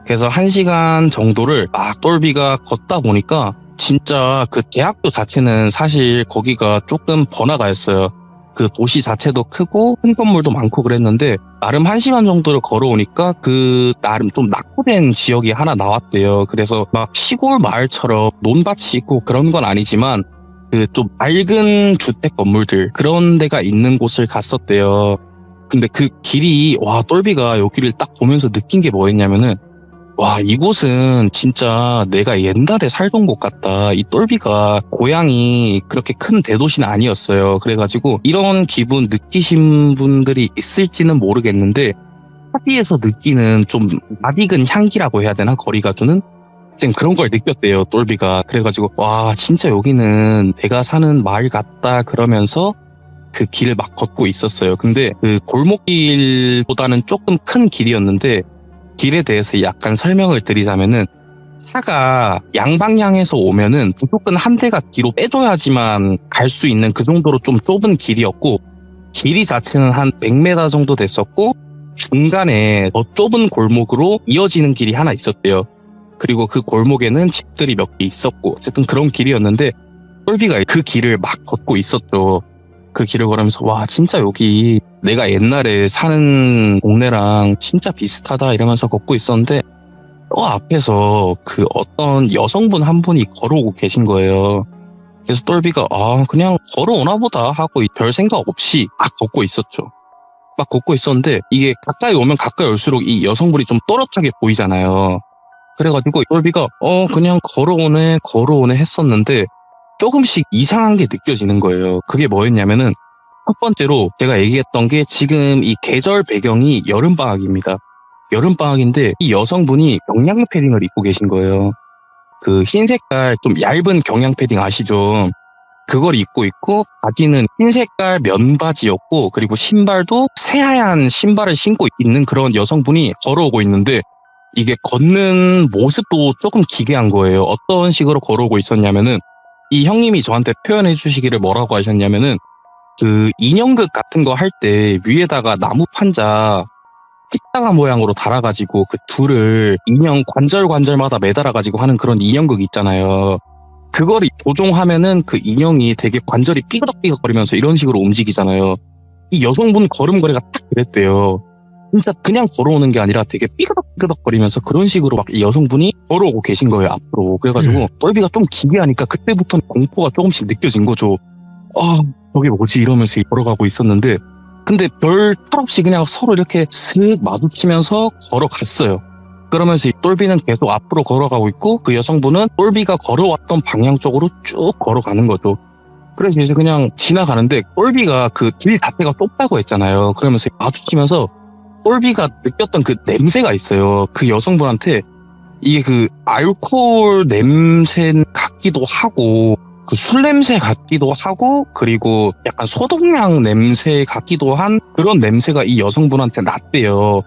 그래서 1시간 정도를 똘비가 걷다 보니까 진짜 그 대학교 자체는 사실 거기가 조금 번화가였어요. 그 도시 자체도 크고 큰 건물도 많고 그랬는데 나름 1시간 정도를 걸어오니까 그 나름 좀 낙후된 지역이 하나 나왔대요. 그래서 막 시골 마을처럼 논밭이 있고 그런 건 아니지만 그 좀 낡은 주택 건물들 그런 데가 있는 곳을 갔었대요. 근데 그 길이 똘비가 여기를 딱 보면서 느낀 게 뭐였냐면은 이곳은 진짜 내가 옛날에 살던 곳 같다. 이 똘비가 고향이 그렇게 큰 대도시는 아니었어요. 그래가지고 이런 기분 느끼신 분들이 있을지는 모르겠는데 사디에서 느끼는 좀 낯익은 향기라고 해야 되나? 거리가 주는? 지금 그런 걸 느꼈대요, 똘비가. 그래가지고 진짜 여기는 내가 사는 마을 같다 그러면서 그 길을 막 걷고 있었어요. 근데 그 골목길보다는 조금 큰 길이었는데 길에 대해서 약간 설명을 드리자면은 차가 양방향에서 오면은 무조건 한 대가 뒤로 빼줘야지만 갈 수 있는 그 정도로 좀 좁은 길이었고 길이 자체는 한 100m 정도 됐었고 중간에 더 좁은 골목으로 이어지는 길이 하나 있었대요. 그리고 그 골목에는 집들이 몇 개 있었고 어쨌든 그런 길이었는데 똘비가 그 길을 막 걷고 있었죠. 그 길을 걸으면서 와 진짜 여기 내가 옛날에 사는 동네랑 진짜 비슷하다 이러면서 걷고 있었는데 앞에서 그 어떤 여성분 한 분이 걸어오고 계신 거예요. 그래서 똘비가 그냥 걸어오나 보다 하고 별 생각 없이 막 걷고 있었죠. 막 걷고 있었는데 이게 가까이 오면 가까이 올수록 이 여성분이 좀 또렷하게 보이잖아요. 그래가지고 똘비가 그냥 걸어오네 했었는데 조금씩 이상한 게 느껴지는 거예요. 그게 뭐였냐면은 첫 번째로 제가 얘기했던 게 지금 이 계절 배경이 여름방학입니다. 여름방학인데 이 여성분이 경량 패딩을 입고 계신 거예요. 그 흰 색깔 좀 얇은 경량 패딩 아시죠? 그걸 입고 있고 바지는 흰 색깔 면바지였고 그리고 신발도 새하얀 신발을 신고 있는 그런 여성분이 걸어오고 있는데 이게 걷는 모습도 조금 기괴한 거예요. 어떤 식으로 걸어오고 있었냐면은 이 형님이 저한테 표현해 주시기를 뭐라고 하셨냐면은 그 인형극 같은 거 할 때 위에다가 나무 판자 십자가 모양으로 달아가지고 그 둘을 인형 관절마다 매달아가지고 하는 그런 인형극 있잖아요. 그걸 조종하면은 그 인형이 되게 관절이 삐그덕삐그덕거리면서 이런 식으로 움직이잖아요. 이 여성분 걸음걸이가 딱 그랬대요. 진짜 그냥 걸어오는 게 아니라 되게 삐그덕삐그덕거리면서 그런 식으로 막 이 여성분이 걸어오고 계신 거예요, 앞으로. 그래가지고 똘비가 좀 기괴하니까 그때부터는 공포가 조금씩 느껴진 거죠. 저게 뭐지 이러면서 걸어가고 있었는데 근데 별 탈 없이 그냥 서로 이렇게 슥 마주치면서 걸어갔어요. 그러면서 이 똘비는 계속 앞으로 걸어가고 있고 그 여성분은 똘비가 걸어왔던 방향 쪽으로 쭉 걸어가는 거죠. 그래서 이제 그냥 지나가는데 똘비가 그 길 자체가 좁다고 했잖아요. 그러면서 마주치면서 똘비가 느꼈던 그 냄새가 있어요. 그 여성분한테 이게 그 알코올 냄새 같기도 하고 그 술 냄새 같기도 하고 그리고 약간 소독약 냄새 같기도 한 그런 냄새가 이 여성분한테 났대요.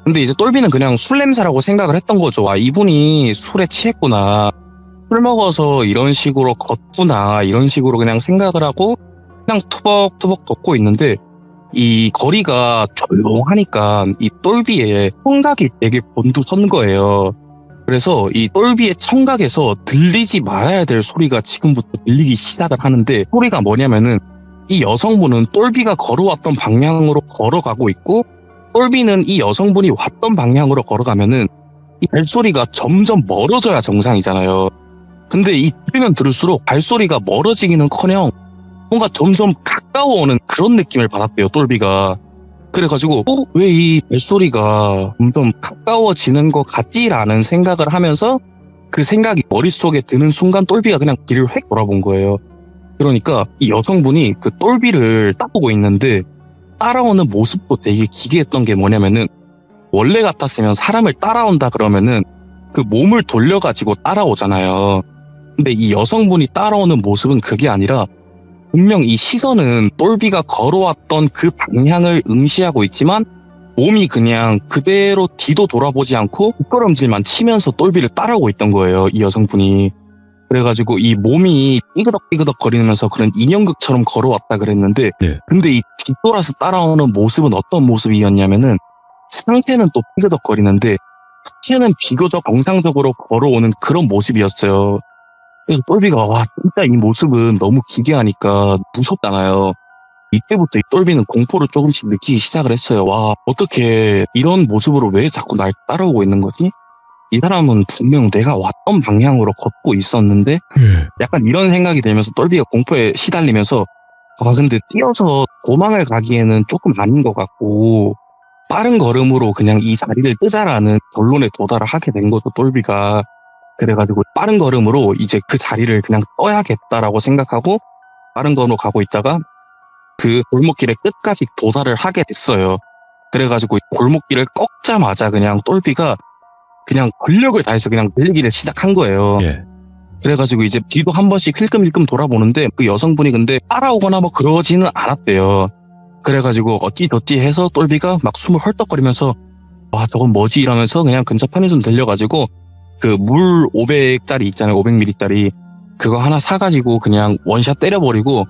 근데 이제 똘비는 그냥 술 냄새라고 생각을 했던 거죠. 이분이 술에 취했구나. 술 먹어서 이런 식으로 걷구나. 이런 식으로 그냥 생각을 하고 그냥 투벅투벅 걷고 있는데 이 거리가 조용하니까 이 똘비의 청각이 되게 곤두선 거예요. 그래서 이 똘비의 청각에서 들리지 말아야 될 소리가 지금부터 들리기 시작을 하는데 소리가 뭐냐면은 이 여성분은 똘비가 걸어왔던 방향으로 걸어가고 있고 똘비는 이 여성분이 왔던 방향으로 걸어가면은 이 발소리가 점점 멀어져야 정상이잖아요. 근데 이 들으면 들을수록 발소리가 멀어지기는커녕 뭔가 점점 가까워오는 그런 느낌을 받았대요, 똘비가. 그래가지고 왜 이 발소리가 점점 가까워지는 것 같지라는 생각을 하면서 그 생각이 머릿속에 드는 순간 똘비가 그냥 뒤를 획 돌아본 거예요. 그러니까 이 여성분이 그 똘비를 따보고 있는데 따라오는 모습도 되게 기괴했던 게 뭐냐면은 원래 같았으면 사람을 따라온다 그러면은 그 몸을 돌려가지고 따라오잖아요. 근데 이 여성분이 따라오는 모습은 그게 아니라 분명 이 시선은 똘비가 걸어왔던 그 방향을 응시하고 있지만 몸이 그냥 그대로 뒤도 돌아보지 않고 뒷걸음질만 치면서 똘비를 따라오고 있던 거예요, 이 여성분이. 그래가지고 이 몸이 삐그덕삐그덕 거리면서 그런 인형극처럼 걸어왔다 그랬는데 근데 이 뒤돌아서 따라오는 모습은 어떤 모습이었냐면은 상체는 또 삐그덕거리는데 하체는 비교적 정상적으로 걸어오는 그런 모습이었어요. 그래서 똘비가 진짜 이 모습은 너무 기괴하니까 무섭잖아요. 이때부터 이 똘비는 공포를 조금씩 느끼기 시작을 했어요. 어떻게 이런 모습으로 왜 자꾸 날 따라오고 있는 거지? 이 사람은 분명 내가 왔던 방향으로 걷고 있었는데 약간 이런 생각이 들면서 똘비가 공포에 시달리면서 근데 뛰어서 도망을 가기에는 조금 아닌 것 같고 빠른 걸음으로 그냥 이 자리를 뜨자라는 결론에 도달을 하게 된 거죠, 똘비가. 그래가지고 빠른 걸음으로 이제 그 자리를 그냥 떠야겠다라고 생각하고 빠른 걸음으로 가고 있다가 그 골목길의 끝까지 도달을 하게 됐어요. 그래가지고 골목길을 꺾자마자 그냥 똘비가 그냥 권력을 다해서 그냥 달리기를 시작한 거예요. 그래가지고 이제 뒤도 한 번씩 힐끔힐끔 돌아보는데 그 여성분이 근데 따라오거나 뭐 그러지는 않았대요. 그래가지고 어찌저찌 해서 똘비가 막 숨을 헐떡거리면서 와 저건 뭐지 이러면서 그냥 근처 편의점 들려가지고 그 물 500짜리 있잖아요. 500ml짜리 그거 하나 사가지고 그냥 원샷 때려버리고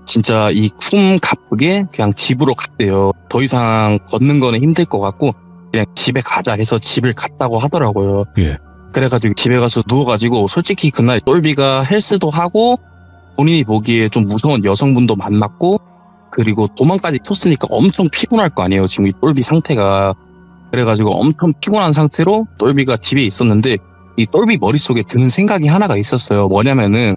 진짜 이 숨 가쁘게 그냥 집으로 갔대요. 더 이상 걷는 거는 힘들 것 같고 그냥 집에 가자 해서 집을 갔다고 하더라고요. 예. 그래가지고 집에 가서 누워가지고 솔직히 그날 똘비가 헬스도 하고 본인이 보기에 좀 무서운 여성분도 만났고 그리고 도망까지 쳤으니까 엄청 피곤할 거 아니에요. 지금 이 똘비 상태가. 그래가지고 엄청 피곤한 상태로 똘비가 집에 있었는데 이 똘비 머릿속에 드는 생각이 하나가 있었어요. 뭐냐면은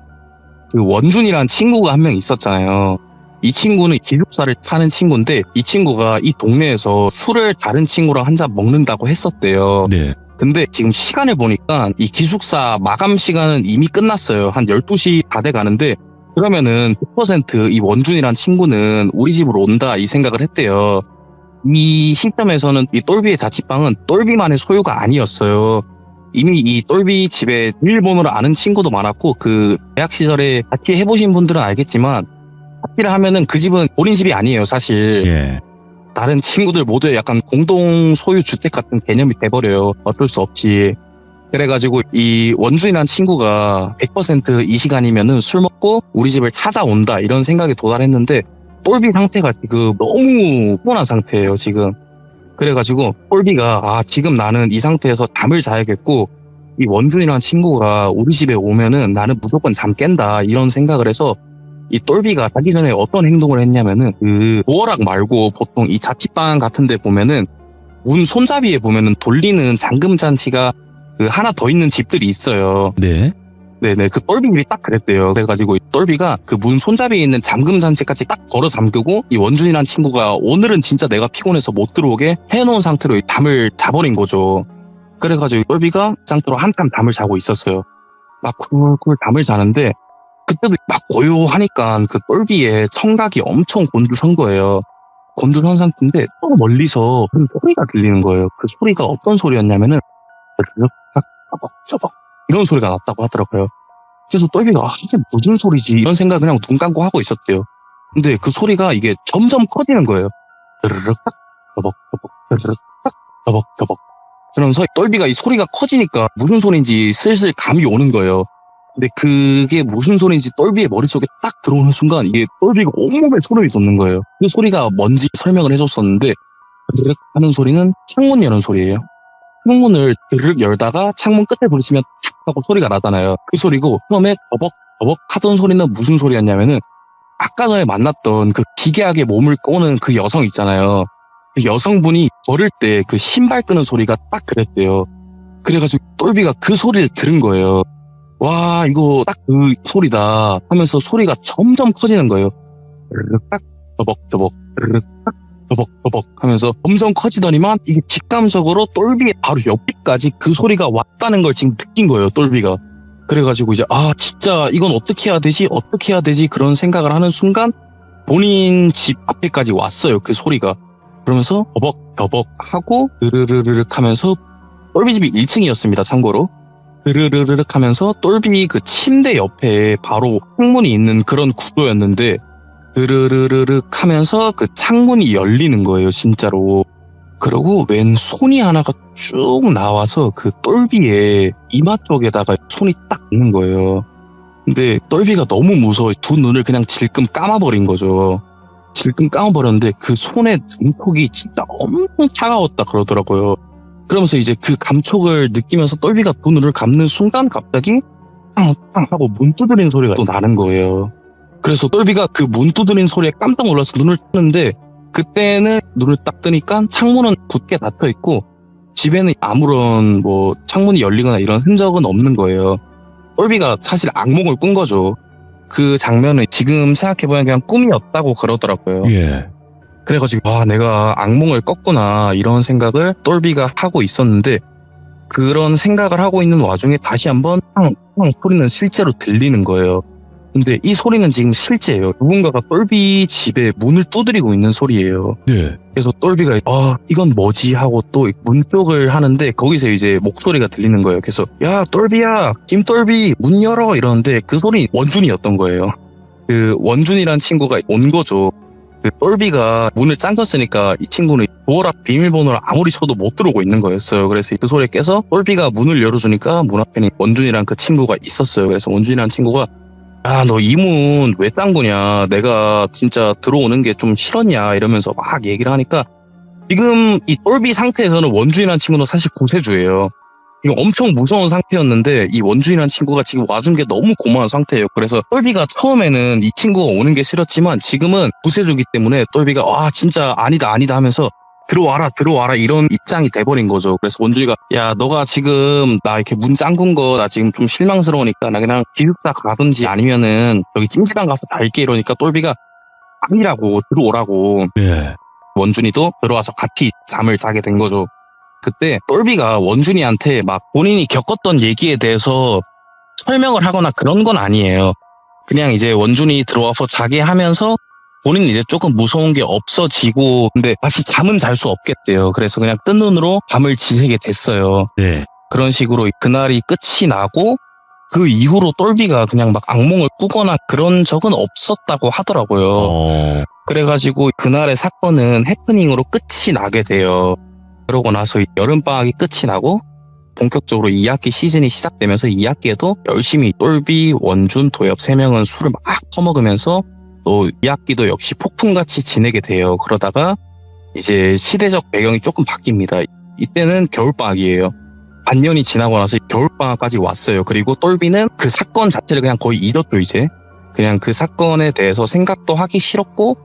그 원준이라는 친구가 한 명 있었잖아요. 이 친구는 기숙사를 타는 친구인데 이 친구가 이 동네에서 술을 다른 친구랑 한 잔 먹는다고 했었대요. 네. 근데 지금 시간을 보니까 이 기숙사 마감 시간은 이미 끝났어요. 한 12시 다 돼 가는데 그러면은 100%이 원준이란 친구는 우리 집으로 온다 이 생각을 했대요. 이 시점에서는 이 똘비의 자취방은 똘비만의 소유가 아니었어요. 이미 이 똘비 집에 비밀번호를 아는 친구도 많았고 그 대학 시절에 자취해보신 분들은 알겠지만 자취를 하면은 그 집은 본인 집이 아니에요 사실. 예. 다른 친구들 모두의 약간 공동 소유 주택 같은 개념이 돼버려요. 어쩔 수 없이. 그래가지고 이 원준이라는 친구가 100% 이 시간이면은 술 먹고 우리 집을 찾아온다 이런 생각에 도달했는데 똘비 상태가 지금 너무 피곤한 상태예요 지금. 그래가지고 똘비가 아 지금 나는 이 상태에서 잠을 자야겠고 이 원준이라는 친구가 우리 집에 오면은 나는 무조건 잠 깬다 이런 생각을 해서 이 똘비가 자기 전에 어떤 행동을 했냐면은 그 도어락 말고 보통 이 자취방 같은 데 보면은 문 손잡이에 보면은 돌리는 잠금 장치가 그 하나 더 있는 집들이 있어요. 네. 네네 그 똘비 집이 딱 그랬대요. 그래가지고 이 똘비가 그 문 손잡이에 있는 잠금 장치까지 딱 걸어 잠그고 이 원준이란 친구가 오늘은 진짜 내가 피곤해서 못 들어오게 해놓은 상태로 잠을 자버린 거죠. 그래가지고 똘비가 그 상태로 한참 잠을 자고 있었어요. 막 쿨쿨 잠을 자는데 그때도 막 고요하니까 그 똘비의 청각이 엄청 곤두선 거예요. 곤두선 상태인데 또 멀리서 큰 소리가 들리는 거예요. 그 소리가 어떤 소리였냐면은 저벅 이런 소리가 났다고 하더라고요. 그래서 똘비가 이게 무슨 소리지 이런 생각을 그냥 눈 감고 하고 있었대요. 근데 그 소리가 이게 점점 커지는 거예요. 드르륵 저벅 드르륵 저벅 그러면서 똘비가 이 소리가 커지니까 무슨 소리인지 슬슬 감이 오는 거예요. 근데 그게 무슨 소리인지 똘비의 머릿속에 딱 들어오는 순간 이게 똘비가 온몸에 소름이 돋는 거예요. 그 소리가 뭔지 설명을 해줬었는데 드르륵 하는 소리는 창문 여는 소리예요. 창문을 드르륵 열다가 창문 끝에 부딪히면 탁 하고 소리가 나잖아요. 그 소리고 처음에 더벅 하던 소리는 무슨 소리였냐면은 아까 전에 만났던 그 기괴하게 몸을 꼬는 그 여성 있잖아요. 그 여성분이 걸을 때 그 신발 끄는 소리가 딱 그랬대요. 그래가지고 똘비가 그 소리를 들은 거예요. 와 이거 딱 그 소리다 하면서 소리가 점점 커지는 거예요. 드르륵 딱 더벅 드르륵 딱 더벅 하면서 점점 커지더니만 이게 직감적으로 똘비의 바로 옆까지 그 소리가 왔다는 걸 지금 느낀 거예요 똘비가. 그래가지고 이제 아 진짜 이건 어떻게 해야 되지 그런 생각을 하는 순간 본인 집 앞에까지 왔어요 그 소리가. 그러면서 더벅 하고 드르르르륵 하면서 똘비 집이 1층이었습니다 참고로. 드르르르륵 하면서 똘비 그 침대 옆에 바로 창문이 있는 그런 구조였는데 드르르르륵 하면서 그 창문이 열리는 거예요 진짜로. 그리고 웬 손이 하나가 쭉 나와서 그 똘비의 이마 쪽에다가 손이 딱 있는 거예요. 근데 똘비가 너무 무서워 두 눈을 그냥 질끔 감아버린 거죠. 질끔 감아버렸는데 그 손의 눈폭이 진짜 엄청 차가웠다 그러더라고요. 그러면서 이제 그 감촉을 느끼면서 똘비가 두 눈을 감는 순간 갑자기 탕 하고 문 두드리는 소리가 또 나는 거예요. 그래서 똘비가 그 문 두드리는 소리에 깜짝 놀라서 눈을 뜨는데 그때는 눈을 딱 뜨니까 창문은 굳게 닫혀 있고 집에는 아무런 뭐 창문이 열리거나 이런 흔적은 없는 거예요. 똘비가 사실 악몽을 꾼 거죠. 그 장면은 지금 생각해보면 그냥 꿈이었다고 그러더라고요. 예. 그래가지고 아 내가 악몽을 꿨구나 이런 생각을 똘비가 하고 있었는데 그런 생각을 하고 있는 와중에 다시 한번 탕 소리는 실제로 들리는 거예요. 근데 이 소리는 지금 실제예요. 누군가가 똘비 집에 문을 두드리고 있는 소리예요. 네. 그래서 똘비가 이건 뭐지 하고 또 문 쪽을 하는데 거기서 이제 목소리가 들리는 거예요. 그래서 야 똘비야 김똘비 문 열어 이러는데 그 소리 원준이었던 거예요. 그 원준이란 친구가 온 거죠. 그 똘비가 문을 잠갔으니까 이 친구는 주어라 비밀번호를 아무리 쳐도 못 들어오고 있는 거였어요. 그래서 그 소리에 깨서 똘비가 문을 열어주니까 문 앞에는 원준이란 그 친구가 있었어요. 그래서 원준이란 친구가 야, 너 이 문 왜 잠그냐? 내가 진짜 들어오는 게 좀 싫었냐? 이러면서 막 얘기를 하니까 지금 이 똘비 상태에서는 원준이라는 친구는 사실 구세주예요. 이거 엄청 무서운 상태였는데 이 원준이라는 친구가 지금 와준 게 너무 고마운 상태예요. 그래서 똘비가 처음에는 이 친구가 오는 게 싫었지만 지금은 구세주기 때문에 똘비가 진짜 아니다 하면서 들어와라 이런 입장이 돼버린 거죠. 그래서 원준이가 야 너가 지금 나 이렇게 문 잠근 거 나 지금 좀 실망스러우니까 나 그냥 기숙사 가든지 아니면은 여기 찜질방 가서 잘게 이러니까 똘비가 아니라고 들어오라고. 네. 원준이도 들어와서 같이 잠을 자게 된 거죠. 그때 똘비가 원준이한테 막 본인이 겪었던 얘기에 대해서 설명을 하거나 그런 건 아니에요. 그냥 이제 원준이 들어와서 자게 하면서 본인은 이제 조금 무서운 게 없어지고 근데 다시 잠은 잘 수 없겠대요. 그래서 그냥 뜬 눈으로 밤을 지새게 됐어요. 네. 그런 식으로 그날이 끝이 나고 그 이후로 똘비가 그냥 막 악몽을 꾸거나 그런 적은 없었다고 하더라고요. 그래가지고 그날의 사건은 해프닝으로 끝이 나게 돼요. 그러고 나서 여름방학이 끝이 나고 본격적으로 2학기 시즌이 시작되면서 2학기에도 열심히 똘비, 원준, 도엽 3명은 술을 막 퍼먹으면서 또 2학기도 역시 폭풍같이 지내게 돼요. 그러다가 이제 시대적 배경이 조금 바뀝니다. 이때는 겨울방학이에요. 반년이 지나고 나서 겨울방학까지 왔어요. 그리고 똘비는 그 사건 자체를 그냥 거의 잊었죠, 이제. 그냥 그 사건에 대해서 생각도 하기 싫었고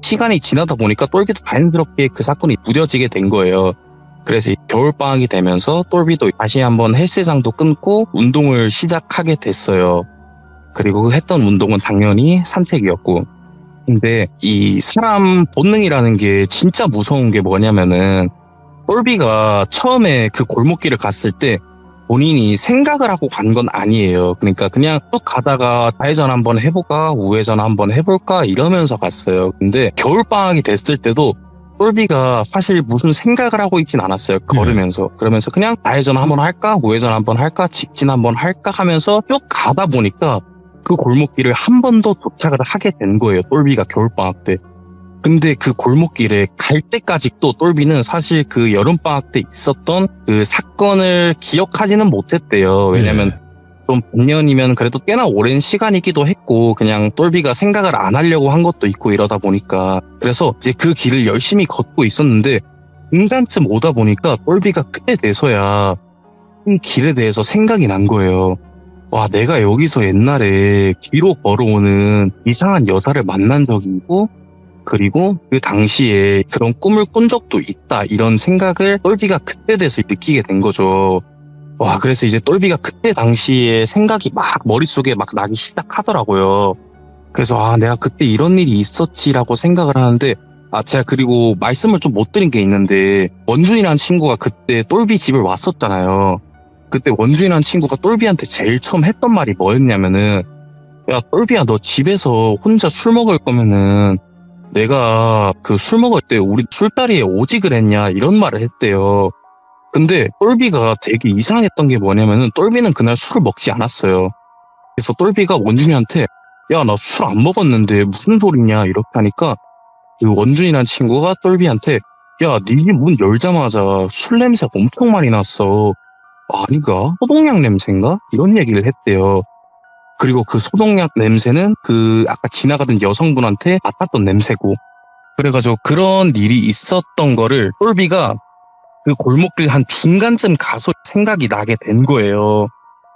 시간이 지나다 보니까 똘비도 자연스럽게 그 사건이 무뎌지게 된 거예요. 그래서 겨울방학이 되면서 똘비도 다시 한번 헬스장도 끊고 운동을 시작하게 됐어요. 그리고 했던 운동은 당연히 산책이었고. 근데 이 사람 본능이라는 게 진짜 무서운 게 뭐냐면은 똘비가 처음에 그 골목길을 갔을 때 본인이 생각을 하고 간 건 아니에요. 그러니까 그냥 쭉 가다가 좌회전 한번 해볼까 우회전 한번 해볼까 이러면서 갔어요. 근데 겨울방학이 됐을 때도 똘비가 사실 무슨 생각을 하고 있진 않았어요. 걸으면서. 그러면서 그냥 좌회전 한번 할까 우회전 한번 할까 직진 한번 할까 하면서 쭉 가다 보니까 그 골목길을 한 번 더 도착을 하게 된 거예요. 똘비가 겨울방학 때. 근데 그 골목길에 갈 때까지도 똘비는 사실 그 여름방학 때 있었던 그 사건을 기억하지는 못했대요. 왜냐면 좀 반년이면 그래도 꽤나 오랜 시간이기도 했고 그냥 똘비가 생각을 안 하려고 한 것도 있고 이러다 보니까 그래서 이제 그 길을 열심히 걷고 있었는데 중간쯤 오다 보니까 똘비가 그때 돼서야 이 길에 대해서 생각이 난 거예요. 와, 내가 여기서 옛날에 뒤로 걸어오는 이상한 여자를 만난 적이 있고 그리고 그 당시에 그런 꿈을 꾼 적도 있다 이런 생각을 똘비가 그때 돼서 느끼게 된 거죠. 와, 그래서 이제 똘비가 그때 당시에 생각이 막 머릿속에 막 나기 시작하더라고요. 그래서 내가 그때 이런 일이 있었지라고 생각을 하는데 제가 그리고 말씀을 좀 못 드린 게 있는데 원준이라는 친구가 그때 똘비 집을 왔었잖아요. 그때 원준이라는 친구가 똘비한테 제일 처음 했던 말이 뭐였냐면은 야 똘비야 너 집에서 혼자 술 먹을 거면은 내가 그 술 먹을 때 우리 술자리에 오직을 했냐 이런 말을 했대요. 근데 똘비가 되게 이상했던 게 뭐냐면은 똘비는 그날 술을 먹지 않았어요. 그래서 똘비가 원준이한테 야 나 술 안 먹었는데 무슨 소리냐 이렇게 하니까 그 원준이라는 친구가 똘비한테 야 네 집 문 열자마자 술 냄새가 엄청 많이 났어. 아닌가? 소독약 냄새인가? 이런 얘기를 했대요. 그리고 그 소독약 냄새는 그 아까 지나가던 여성분한테 맡았던 냄새고 그래가지고 그런 일이 있었던 거를 똘비가 그 골목길 한 중간쯤 가서 생각이 나게 된 거예요.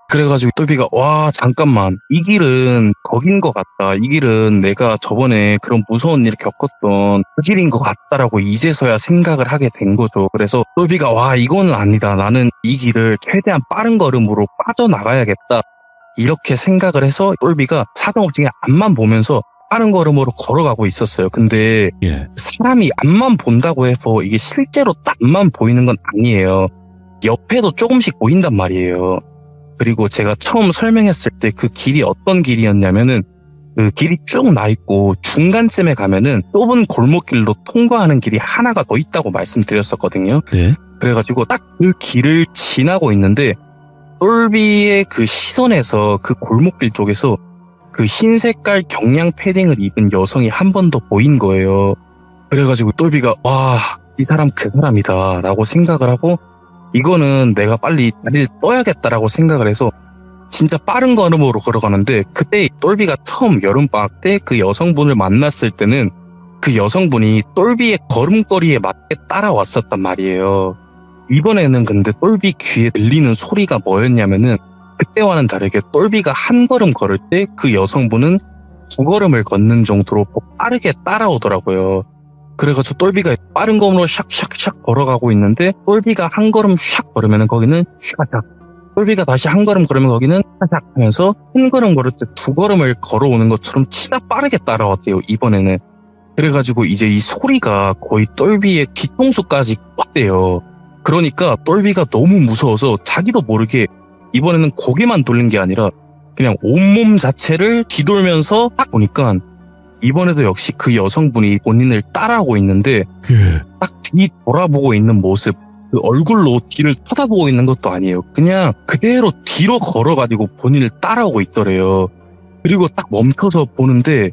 그래가지고 똘비가 와 잠깐만 이 길은 거긴 것 같다. 이 길은 내가 저번에 그런 무서운 일을 겪었던 그 길인 것 같다라고 이제서야 생각을 하게 된 거죠. 그래서 똘비가 와 이거는 아니다. 나는 이 길을 최대한 빠른 걸음으로 빠져나가야겠다. 이렇게 생각을 해서 똘비가 사정없이 앞만 보면서 빠른 걸음으로 걸어가고 있었어요. 근데 사람이 앞만 본다고 해서 이게 실제로 앞만 보이는 건 아니에요. 옆에도 조금씩 보인단 말이에요. 그리고 제가 처음 설명했을 때 그 길이 어떤 길이었냐면은 그 길이 쭉 나 있고 중간쯤에 가면은 좁은 골목길로 통과하는 길이 하나가 더 있다고 말씀드렸었거든요. 네. 그래가지고 딱 그 길을 지나고 있는데 똘비의 그 시선에서 그 골목길 쪽에서 그 흰 색깔 경량 패딩을 입은 여성이 한 번 더 보인 거예요. 그래가지고 똘비가 와, 이 사람 그 사람이다 라고 생각을 하고 이거는 내가 빨리 다리를 떠야겠다라고 생각을 해서 진짜 빠른 걸음으로 걸어가는데 그때 똘비가 처음 여름방학 때 그 여성분을 만났을 때는 그 여성분이 똘비의 걸음걸이에 맞게 따라왔었단 말이에요. 이번에는 근데 똘비 귀에 들리는 소리가 뭐였냐면은 그때와는 다르게 똘비가 한 걸음 걸을 때 그 여성분은 두 걸음을 걷는 정도로 빠르게 따라오더라고요. 그래가지고 똘비가 빠른 걸음으로 샥샥샥 걸어가고 있는데 똘비가 한 걸음 샥 걸으면 거기는 샥샥, 똘비가 다시 한 걸음 걸으면 거기는 샥샥 하면서 한 걸음 걸을 때 두 걸음을 걸어오는 것처럼 치다 빠르게 따라왔대요, 이번에는. 그래가지고 이제 이 소리가 거의 똘비의 뒤통수까지 왔대요. 그러니까 똘비가 너무 무서워서 자기도 모르게 이번에는 고개만 돌린 게 아니라 그냥 온몸 자체를 뒤돌면서 딱 보니까 이번에도 역시 그 여성분이 본인을 따라오고 있는데 예. 딱 뒤 돌아보고 있는 모습, 그 얼굴로 뒤를 쳐다보고 있는 것도 아니에요. 그냥 그대로 뒤로 걸어가지고 본인을 따라오고 있더래요. 그리고 딱 멈춰서 보는데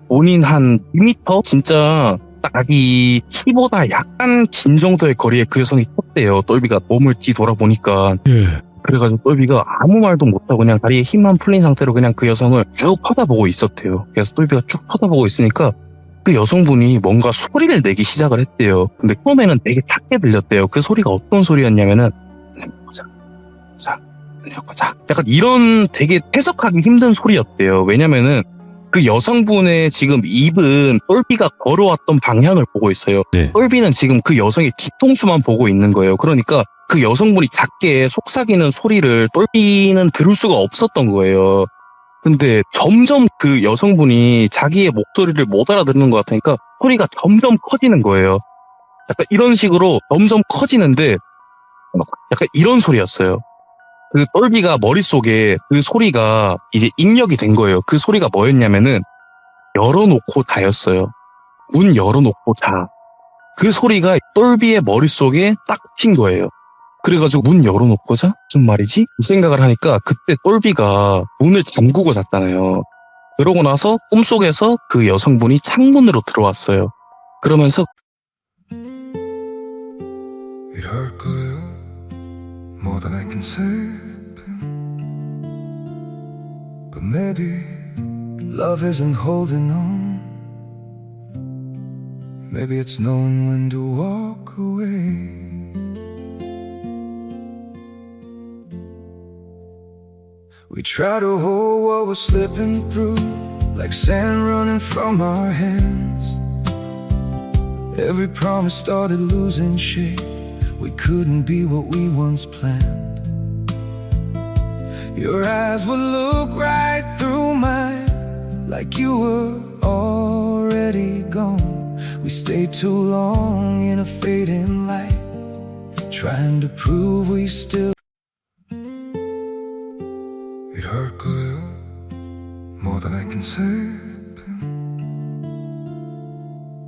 본인 한 2m? 진짜 딱 자기 키보다 약간 긴 정도의 거리에 그 여성이 섰대요. 똘비가 몸을 뒤돌아보니까. 예. 그래가지고 똘비가 아무 말도 못하고 그냥 다리에 힘만 풀린 상태로 그냥 그 여성을 쭉 쳐다보고 있었대요. 그래서 똘비가 쭉 쳐다보고 있으니까 그 여성분이 뭔가 소리를 내기 시작을 했대요. 근데 처음에는 되게 작게 들렸대요. 그 소리가 어떤 소리였냐면은 보자. 약간 이런 되게 해석하기 힘든 소리였대요. 왜냐면은 그 여성분의 지금 입은 똘비가 걸어왔던 방향을 보고 있어요. 네. 똘비는 지금 그 여성의 뒤통수만 보고 있는 거예요. 그러니까 그 여성분이 작게 속삭이는 소리를 똘비는 들을 수가 없었던 거예요. 근데 점점 그 여성분이 자기의 목소리를 못 알아듣는 것 같으니까 소리가 점점 커지는 거예요. 약간 이런 식으로 점점 커지는데 약간 이런 소리였어요. 그 똘비가 머릿속에 그 소리가 이제 입력이 된 거예요. 그 소리가 뭐였냐면은 열어놓고 자였어요. 문 열어놓고 자. 그 소리가 똘비의 머릿속에 딱 핀 거예요. 그래가지고 문 열어놓고 자? 무슨 말이지? 이 생각을 하니까 그때 똘비가 문을 잠그고 잤잖아요. 그러고 나서 꿈속에서 그 여성분이 창문으로 들어왔어요. 그러면서 이럴 거예요 more than I can say but maybe love isn't holding on maybe it's knowing when to walk away we try to hold what we're slipping through like sand running from our hands every promise started losing shape we couldn't be what we once planned your eyes would look right through mine like you were already gone we stayed too long in a fading light trying to prove we still it hurt 거예요 more than I can say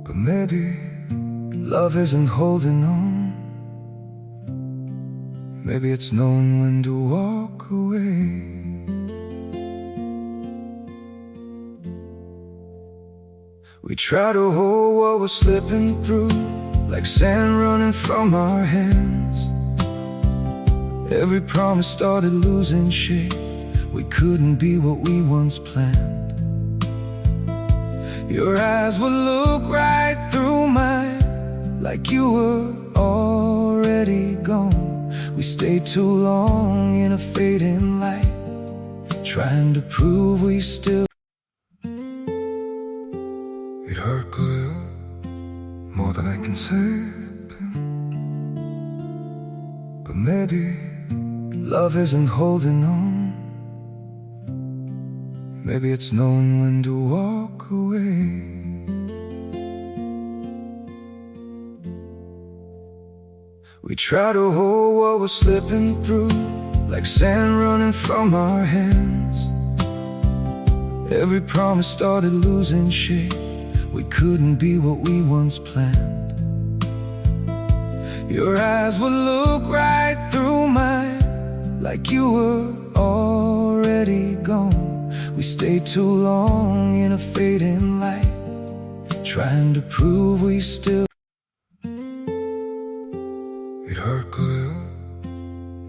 but maybe love isn't holding on maybe it's knowing when to walk away we try to hold what we're slipping through like sand running from our hands every promise started losing shape we couldn't be what we once planned your eyes would look right through mine like you were already gone we stayed too long in a fading light trying to prove we still it hurt 거예요 more than I can say but maybe love isn't holding on maybe it's knowing when to walk away we try to hold what we're slipping through like sand running from our hands Every promise started losing shape. We couldn't be what we once planned. Your eyes would look right through mine, like you were already gone. We stayed too long in a fading light, trying to prove we still. It hurt good,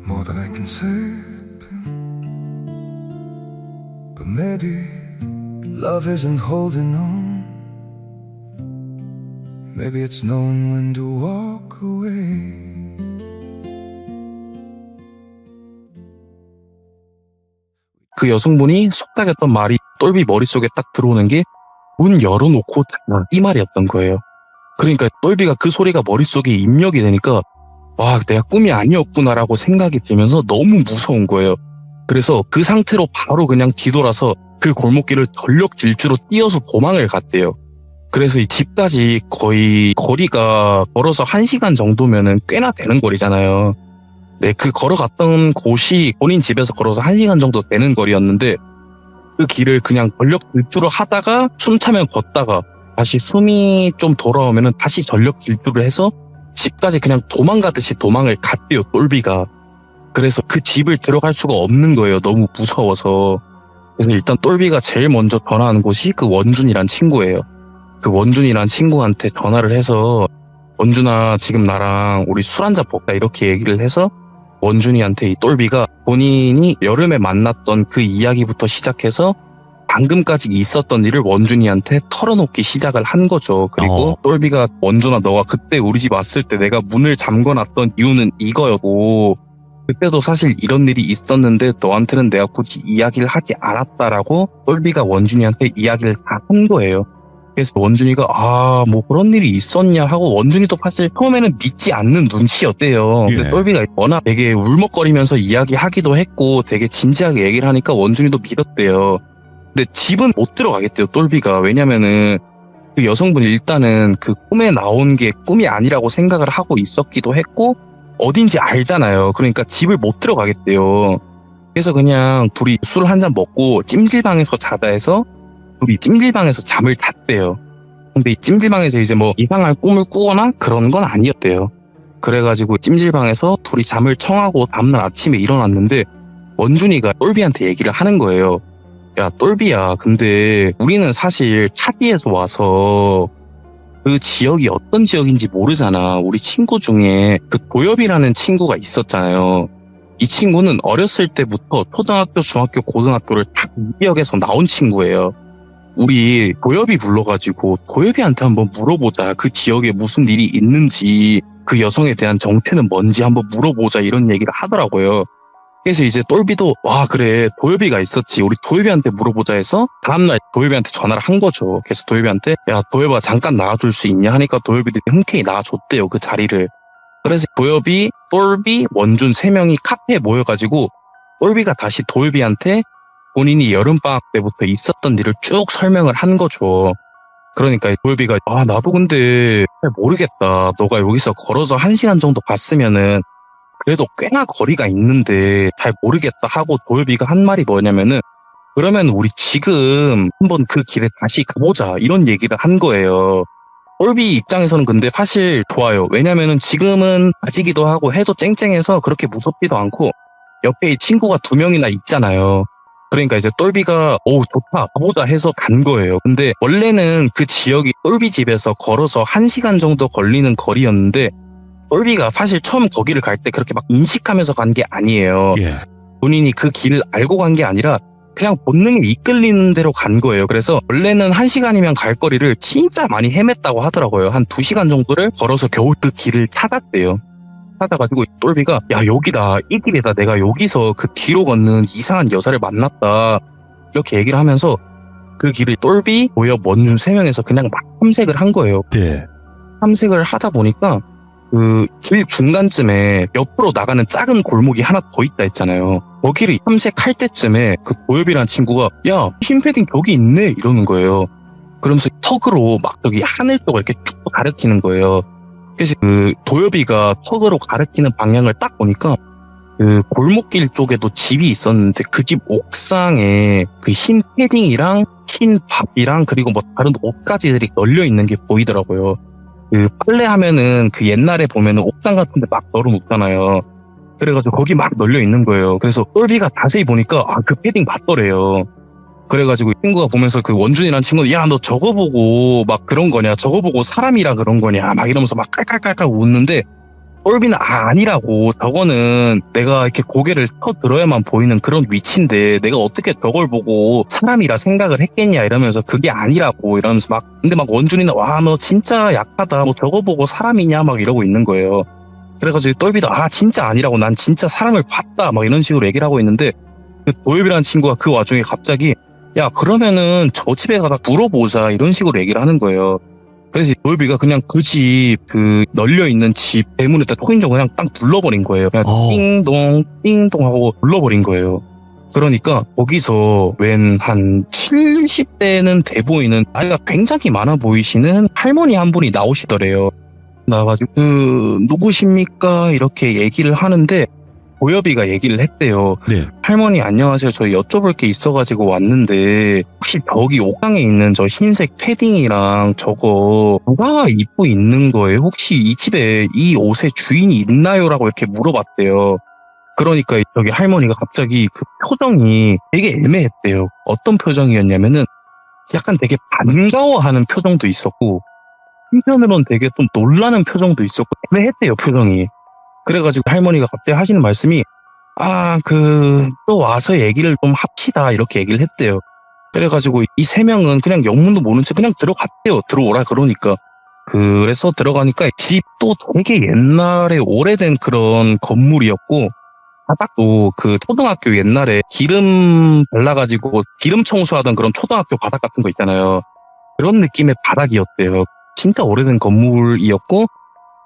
more than I can say. But maybe love isn't holding on. Maybe it's knowing when to walk away. 그 여성분이 속닥였던 말이 똘비 머릿속에 딱 들어오는 게 문 열어놓고 닫아, 이 말이었던 거예요. 그러니까 똘비가 그 소리가 머릿속에 입력이 되니까 와, 내가 꿈이 아니었구나라고 생각이 들면서 너무 무서운 거예요. 그래서 그 상태로 바로 그냥 뒤돌아서 그 골목길을 전력 질주로 뛰어서 도망을 갔대요. 그래서 이 집까지 거의 거리가 걸어서 1시간 정도면은 꽤나 되는 거리잖아요. 네, 그 걸어갔던 곳이 본인 집에서 걸어서 1시간 정도 되는 거리였는데 그 길을 그냥 전력 질주를 하다가 숨 차면 걷다가 다시 숨이 좀 돌아오면은 다시 전력 질주를 해서 집까지 그냥 도망가듯이 도망을 갔대요, 똘비가. 그래서 그 집을 들어갈 수가 없는 거예요, 너무 무서워서. 그래서 일단 똘비가 제일 먼저 전화한 곳이 그 원준이란 친구예요. 그 원준이란 친구한테 전화를 해서 원준아, 지금 나랑 우리 술 한잔 먹자, 이렇게 얘기를 해서 원준이한테 이 똘비가 본인이 여름에 만났던 그 이야기부터 시작해서 방금까지 있었던 일을 원준이한테 털어놓기 시작을 한 거죠. 그리고 똘비가 원준아, 너가 그때 우리 집 왔을 때 내가 문을 잠궈놨던 이유는 이거였고 그때도 사실 이런 일이 있었는데 너한테는 내가 굳이 이야기를 하지 않았다라고 똘비가 원준이한테 이야기를 다 한 거예요. 그래서 원준이가 뭐 그런 일이 있었냐 하고 원준이도 사실 처음에는 믿지 않는 눈치였대요. 근데 예. 똘비가 워낙 되게 울먹거리면서 이야기하기도 했고 되게 진지하게 얘기를 하니까 원준이도 믿었대요. 근데 집은 못 들어가겠대요, 똘비가. 왜냐면은 그 여성분이 일단은 그 꿈에 나온 게 꿈이 아니라고 생각을 하고 있었기도 했고 어딘지 알잖아요. 그러니까 집을 못 들어가겠대요. 그래서 그냥 둘이 술 한 잔 먹고 찜질방에서 자다 해서 둘이 찜질방에서 잠을 잤대요. 근데 이 찜질방에서 이제 뭐 이상한 꿈을 꾸거나 그런 건 아니었대요. 그래가지고 찜질방에서 둘이 잠을 청하고 다음날 아침에 일어났는데 원준이가 똘비한테 얘기를 하는 거예요. 야, 똘비야, 근데 우리는 사실 타지에서 와서 그 지역이 어떤 지역인지 모르잖아. 우리 친구 중에 그 도엽이라는 친구가 있었잖아요. 이 친구는 어렸을 때부터 초등학교, 중학교, 고등학교를 다 이 지역에서 나온 친구예요. 우리 도엽이 불러가지고 도엽이한테 한번 물어보자. 그 지역에 무슨 일이 있는지, 그 여성에 대한 정체는 뭔지 한번 물어보자, 이런 얘기를 하더라고요. 그래서 이제 똘비도 와, 그래, 도엽이가 있었지, 우리 도엽이한테 물어보자 해서 다음날 도엽이한테 전화를 한 거죠. 그래서 도엽이한테 야, 도엽아, 잠깐 나와줄 수 있냐 하니까 도엽이 흔쾌히 나와줬대요, 그 자리를. 그래서 도엽이, 똘비, 원준 3명이 카페에 모여가지고 똘비가 다시 도엽이한테 본인이 여름방학 때부터 있었던 일을 쭉 설명을 한 거죠. 그러니까 도엽이가 나도 근데 잘 모르겠다. 너가 여기서 걸어서 1시간 정도 갔으면은 그래도 꽤나 거리가 있는데 잘 모르겠다 하고 도엽이가 한 말이 뭐냐면은 그러면 우리 지금 한번 그 길에 다시 가보자, 이런 얘기를 한 거예요. 똘비 입장에서는 근데 사실 좋아요. 왜냐면은 지금은 아직이기도 하고 해도 쨍쨍해서 그렇게 무섭지도 않고 옆에 친구가 2명이나 있잖아요. 그러니까 이제 똘비가 좋다, 가보자 해서 간 거예요. 근데 원래는 그 지역이 똘비 집에서 걸어서 1시간 정도 걸리는 거리였는데 똘비가 사실 처음 거기를 갈 때 그렇게 막 인식하면서 간 게 아니에요. 예. 본인이 그 길을 알고 간 게 아니라 그냥 본능에 이끌리는 대로 간 거예요. 그래서 원래는 1시간이면 갈 거리를 진짜 많이 헤맸다고 하더라고요. 한 2시간 정도를 걸어서 겨우 그 길을 찾았대요. 찾아가지고 똘비가 야, 여기다, 이 길이다, 내가 여기서 그 뒤로 걷는 이상한 여자를 만났다, 이렇게 얘기를 하면서 그 길을 똘비, 도엽, 원준 3명에서 그냥 막 탐색을 한 거예요. 네. 탐색을 하다 보니까 그 길 중간쯤에 옆으로 나가는 작은 골목이 하나 더 있다 했잖아요. 거기를 탐색할 때쯤에 그 도엽이란 친구가 야, 흰 패딩 저기 있네, 이러는 거예요. 그러면서 턱으로 막 저기 하늘 쪽을 이렇게 쭉 가리키는 거예요. 그래서 그 도엽이가 턱으로 가리키는 방향을 딱 보니까 그 골목길 쪽에도 집이 있었는데 그 집 옥상에 그 흰 패딩이랑 흰 밥이랑 그리고 뭐 다른 옷가지들이 널려 있는 게 보이더라고요. 그 빨래하면은 그 옛날에 보면은 옥상 같은데 막 널어놓잖아요. 그래가지고 거기 막 널려 있는 거예요. 그래서 똘비가 자세히 보니까 그 패딩 맞더래요. 그래가지고 친구가 보면서 그 원준이란 친구는 야 너 저거 보고 막 그런 거냐, 저거 보고 사람이라 그런 거냐 막 이러면서 막 깔깔깔깔 웃는데 똘비는 아니라고, 저거는 내가 이렇게 고개를 터들어야만 보이는 그런 위치인데 내가 어떻게 저걸 보고 사람이라 생각을 했겠냐 이러면서 그게 아니라고 이러면서 막, 근데 막 원준이는 와 너 진짜 약하다, 뭐 저거 보고 사람이냐 막 이러고 있는 거예요. 그래가지고 똘비도 진짜 아니라고, 난 진짜 사람을 봤다 막 이런 식으로 얘기를 하고 있는데 그 도엽이라는 친구가 그 와중에 갑자기 야 그러면은 저 집에 가다 물어보자 이런 식으로 얘기를 하는 거예요. 그래서 도엽이가 그냥 그 집 그 널려있는 집 대문에다 초인종 그냥 딱 눌러버린 거예요. 그냥 띵동 띵동 하고 눌러버린 거예요. 그러니까 거기서 웬 한 70대는 돼 보이는 나이가 굉장히 많아 보이시는 할머니 한 분이 나오시더래요. 나와가지고 누구십니까 이렇게 얘기를 하는데 도엽이가 얘기를 했대요. 네. 할머니 안녕하세요. 저희 여쭤볼 게 있어가지고 왔는데 혹시 저기 옥상에 있는 저 흰색 패딩이랑 저거 누가 입고 있는 거예요? 혹시 이 집에 이 옷의 주인이 있나요? 라고 이렇게 물어봤대요. 그러니까 저기 할머니가 갑자기 그 표정이 되게 애매했대요. 어떤 표정이었냐면은 약간 되게 반가워하는 표정도 있었고 한편으로는 되게 좀 놀라는 표정도 있었고 애매했대요 표정이. 그래가지고 할머니가 갑자기 하시는 말씀이 또 와서 얘기를 좀 합시다 이렇게 얘기를 했대요. 그래가지고 이 세 명은 그냥 영문도 모른 채 그냥 들어갔대요. 들어오라 그러니까. 그래서 들어가니까 집도 되게 옛날에 오래된 그런 건물이었고 바닥도 그 초등학교 옛날에 기름 발라가지고 기름 청소하던 그런 초등학교 바닥 같은 거 있잖아요. 그런 느낌의 바닥이었대요. 진짜 오래된 건물이었고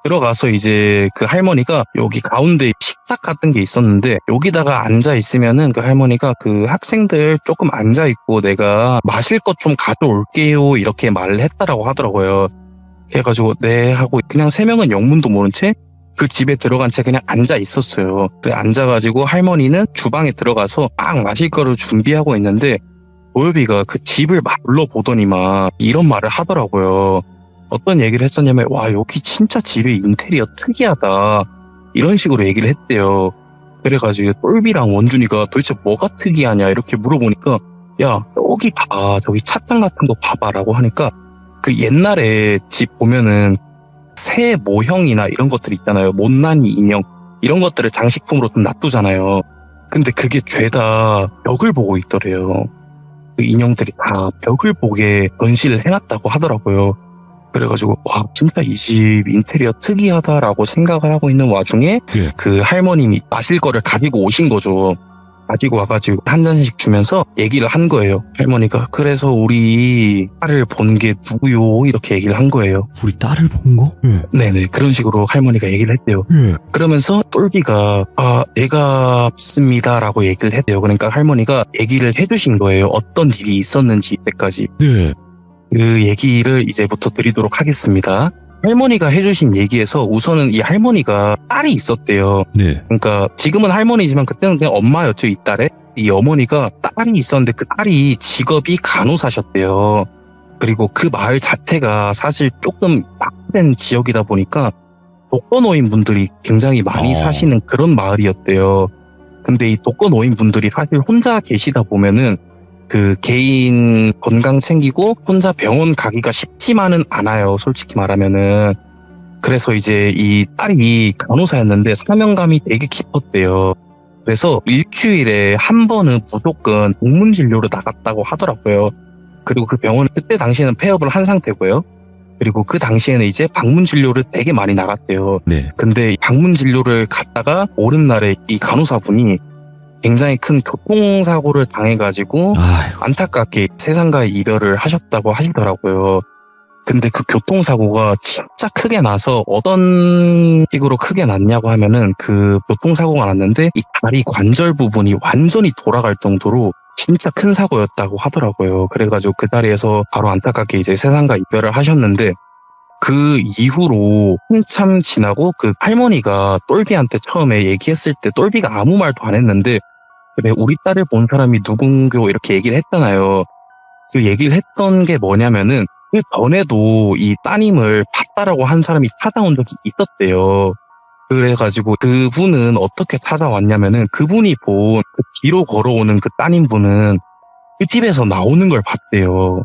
들어가서 이제 그 할머니가 여기 가운데 식탁 같은 게 있었는데 여기다가 앉아 있으면은 그 할머니가 그 학생들 조금 앉아 있고 내가 마실 것 좀 가져올게요 이렇게 말을 했다라고 하더라고요. 그래가지고 네 하고 그냥 세 명은 영문도 모른 채 그 집에 들어간 채 그냥 앉아 있었어요. 그래 앉아가지고 할머니는 주방에 들어가서 막 마실 거를 준비하고 있는데 도엽이가 그 집을 막 둘러보더니만 이런 말을 하더라고요. 어떤 얘기를 했었냐면 와 여기 진짜 집의 인테리어 특이하다 이런 식으로 얘기를 했대요. 그래가지고 똘비랑 원준이가 도대체 뭐가 특이하냐 이렇게 물어보니까 야 여기 봐 저기 찻잔 같은 거 봐봐라고 하니까 그 옛날에 집 보면은 새 모형이나 이런 것들 있잖아요. 못난이 인형 이런 것들을 장식품으로 좀 놔두잖아요. 근데 그게 죄다 벽을 보고 있더래요. 그 인형들이 다 벽을 보게 전시를 해놨다고 하더라고요. 그래가지고 와 진짜 이 집 인테리어 특이하다라고 생각을 하고 있는 와중에 그 할머님이 마실 거를 가지고 오신 거죠. 가지고 와가지고 한 잔씩 주면서 얘기를 한 거예요. 할머니가 그래서 우리 딸을 본 게 누구요? 이렇게 얘기를 한 거예요. 우리 딸을 본 거? 네네 그런 식으로 할머니가 얘기를 했대요. 그러면서 똘비가 내가 믿습니다라고 얘기를 했대요. 그러니까 할머니가 얘기를 해주신 거예요. 어떤 일이 있었는지 이때까지. 네. 그 얘기를 이제부터 드리도록 하겠습니다. 할머니가 해주신 얘기에서 우선은 이 할머니가 딸이 있었대요. 네. 그러니까 지금은 할머니지만 그때는 그냥 엄마였죠, 이 딸의. 이 어머니가 딸이 있었는데 그 딸이 직업이 간호사셨대요. 그리고 그 마을 자체가 사실 조금 낙후된 지역이다 보니까 독거노인 분들이 굉장히 많이 사시는 그런 마을이었대요. 근데 이 독거노인 분들이 사실 혼자 계시다 보면은 그 개인 건강 챙기고 혼자 병원 가기가 쉽지만은 않아요. 솔직히 말하면은. 그래서 이제 이 딸이 간호사였는데 사명감이 되게 깊었대요. 그래서 일주일에 한 번은 무조건 동문 진료로 나갔다고 하더라고요. 그리고 그 병원은 그때 당시에는 폐업을 한 상태고요. 그리고 그 당시에는 이제 방문 진료를 되게 많이 나갔대요. 네. 근데 방문 진료를 갔다가 오는 날에 이 간호사분이 굉장히 큰 교통사고를 당해가지고 안타깝게 세상과의 이별을 하셨다고 하시더라고요. 근데 그 교통사고가 진짜 크게 나서 어떤 식으로 크게 났냐고 하면은 그 교통사고가 났는데 이 다리 관절 부분이 완전히 돌아갈 정도로 진짜 큰 사고였다고 하더라고요. 그래가지고 그 자리에서 바로 안타깝게 이제 세상과 이별을 하셨는데 그 이후로 한참 지나고 그 할머니가 똘비한테 처음에 얘기했을 때 똘비가 아무 말도 안 했는데 그래 우리 딸을 본 사람이 누군교 이렇게 얘기를 했잖아요. 그 얘기를 했던 게 뭐냐면은 그 전에도 이 따님을 봤다라고 한 사람이 찾아온 적이 있었대요. 그래가지고 그분은 어떻게 찾아왔냐면은 그분이 본 그 뒤로 걸어오는 그 따님분은 그 집에서 나오는 걸 봤대요.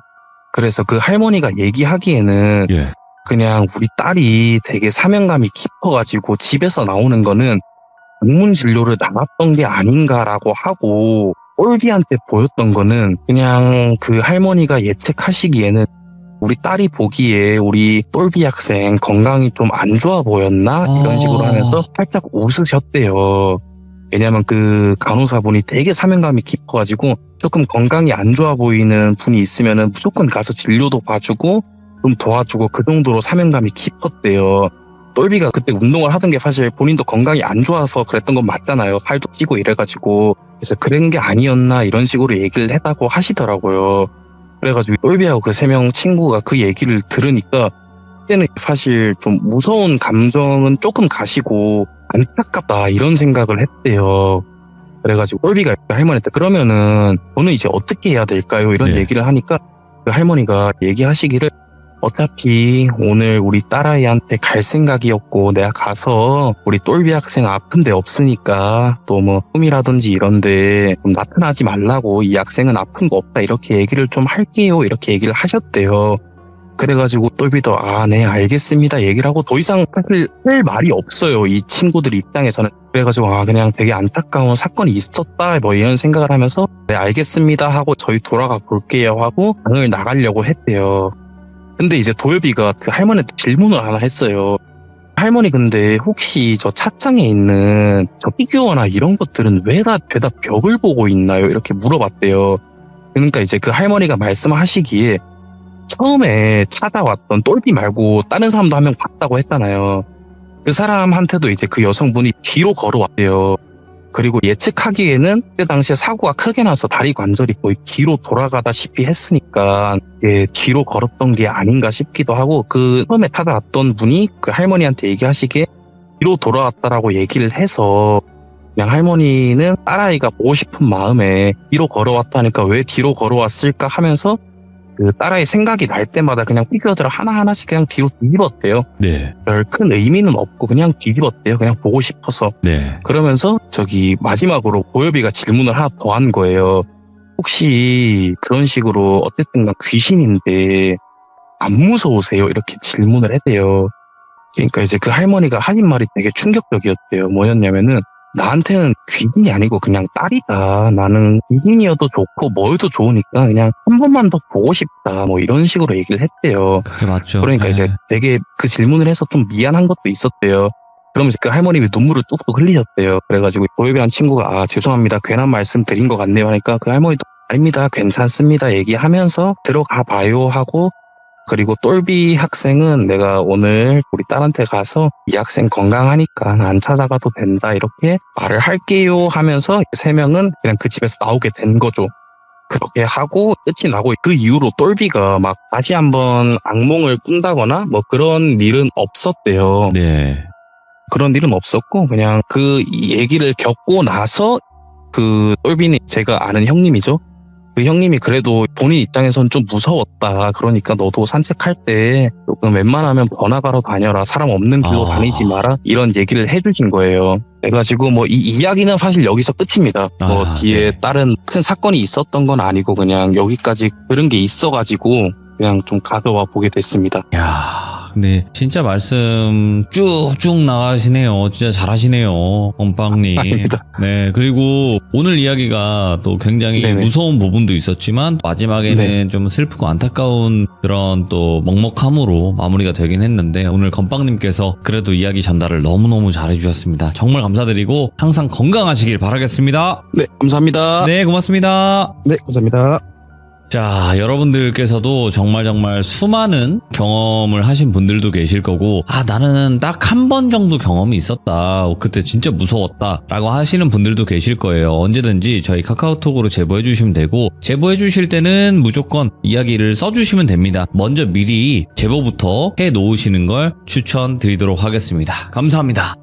그래서 그 할머니가 얘기하기에는 예. 그냥 우리 딸이 되게 사명감이 깊어가지고 집에서 나오는 거는 방문 진료를 나갔던 게 아닌가라고 하고 똘비한테 보였던 거는 그냥 그 할머니가 예측하시기에는 우리 딸이 보기에 우리 똘비 학생 건강이 좀 안 좋아 보였나? 이런 식으로 하면서 살짝 웃으셨대요. 왜냐면 그 간호사분이 되게 사명감이 깊어가지고 조금 건강이 안 좋아 보이는 분이 있으면은 무조건 가서 진료도 봐주고 좀 도와주고 그 정도로 사명감이 깊었대요. 똘비가 그때 운동을 하던 게 사실 본인도 건강이 안 좋아서 그랬던 건 맞잖아요. 살도 찌고 이래가지고. 그래서 그런 게 아니었나 이런 식으로 얘기를 했다고 하시더라고요. 그래가지고 똘비하고 그 3명 친구가 그 얘기를 들으니까 그때는 사실 좀 무서운 감정은 조금 가시고 안타깝다 이런 생각을 했대요. 그래가지고 똘비가 할머니한테 그러면은 저는 이제 어떻게 해야 될까요? 이런 네. 얘기를 하니까 그 할머니가 얘기하시기를 어차피 오늘 우리 딸아이한테 갈 생각이었고 내가 가서 우리 똘비 학생 아픈 데 없으니까 또 뭐 꿈이라든지 이런데 좀 나타나지 말라고 이 학생은 아픈 거 없다 이렇게 얘기를 좀 할게요 이렇게 얘기를 하셨대요. 그래가지고 똘비도 네 알겠습니다 얘기를 하고 더 이상 사실 할 말이 없어요. 이 친구들 입장에서는. 그래가지고 그냥 되게 안타까운 사건이 있었다 뭐 이런 생각을 하면서 네 알겠습니다 하고 저희 돌아가 볼게요 하고 방을 나가려고 했대요. 근데 이제 도엽이가 그 할머니한테 질문을 하나 했어요. 할머니 근데 혹시 저 차창에 있는 저 피규어나 이런 것들은 왜 다 죄다 벽을 보고 있나요? 이렇게 물어봤대요. 그러니까 이제 그 할머니가 말씀하시기에 처음에 찾아왔던 똘비 말고 다른 사람도 한 명 봤다고 했잖아요. 그 사람한테도 이제 그 여성분이 뒤로 걸어왔대요. 그리고 예측하기에는 그때 당시에 사고가 크게 나서 다리 관절이 거의 뒤로 돌아가다시피 했으니까 뒤로 걸었던 게 아닌가 싶기도 하고 그 처음에 찾아왔던 분이 그 할머니한테 얘기하시기에 뒤로 돌아왔다라고 얘기를 해서 그냥 할머니는 딸아이가 보고 싶은 마음에 뒤로 걸어왔다니까 왜 뒤로 걸어왔을까 하면서 그 딸아이 생각이 날 때마다 그냥 피규어들을 하나하나씩 그냥 뒤로 뒤집었대요. 네. 별 큰 의미는 없고 그냥 뒤집었대요. 그냥 보고 싶어서. 네. 그러면서 마지막으로 도엽이가 질문을 하나 더 한 거예요. 혹시 그런 식으로 어쨌든 귀신인데 안 무서우세요? 이렇게 질문을 했대요. 그러니까 이제 그 할머니가 하신 말이 되게 충격적이었대요. 뭐였냐면은 나한테는 귀신이 아니고 그냥 딸이다. 나는 귀신이어도 좋고 뭐여도 좋으니까 그냥 한 번만 더 보고 싶다. 뭐 이런 식으로 얘기를 했대요. 그게 맞죠. 그러니까 네. 이제 되게 그 질문을 해서 좀 미안한 것도 있었대요. 그러면서 그 할머님이 눈물을 뚝뚝 흘리셨대요. 그래가지고 도엽이란 친구가 죄송합니다. 괜한 말씀 드린 것 같네요 하니까 그 할머니도 아닙니다. 괜찮습니다. 얘기하면서 들어가 봐요 하고 그리고 똘비 학생은 내가 오늘 우리 딸한테 가서 이 학생 건강하니까 안 찾아가도 된다 이렇게 말을 할게요 하면서 3명은 그냥 그 집에서 나오게 된 거죠. 그렇게 하고 끝이 나고 그 이후로 똘비가 막 다시 한번 악몽을 꾼다거나 뭐 그런 일은 없었대요. 네. 그런 일은 없었고 그냥 그 얘기를 겪고 나서 그 똘비는 제가 아는 형님이죠. 그 형님이 그래도 본인 입장에선 좀 무서웠다. 그러니까 너도 산책할 때 조금 웬만하면 번화가로 다녀라. 사람 없는 길로 다니지 마라. 이런 얘기를 해주신 거예요. 그래가지고 뭐 이 이야기는 사실 여기서 끝입니다. 뭐 뒤에 네. 다른 큰 사건이 있었던 건 아니고 그냥 여기까지 그런 게 있어가지고 그냥 좀 가져와 보게 됐습니다. 야, 근데 진짜 말씀 쭉쭉 나가시네요. 진짜 잘하시네요, 엄빵님. 아닙니다. 네, 그리고 오늘 이야기가 또 굉장히 네네. 무서운 부분도 있었지만 마지막에는 네. 좀 슬프고 안타까운 그런 또 먹먹함으로 마무리가 되긴 했는데 오늘 건빵님께서 그래도 이야기 전달을 너무너무 잘해주셨습니다. 정말 감사드리고 항상 건강하시길 바라겠습니다. 네, 감사합니다. 네, 고맙습니다. 네, 감사합니다. 자, 여러분들께서도 정말 수많은 경험을 하신 분들도 계실 거고, 나는 딱 한 번 정도 경험이 있었다. 그때 진짜 무서웠다. 라고 하시는 분들도 계실 거예요. 언제든지 저희 카카오톡으로 제보해 주시면 되고, 제보해 주실 때는 무조건 이야기를 써주시면 됩니다. 먼저 미리 제보부터 해 놓으시는 걸 추천드리도록 하겠습니다. 감사합니다.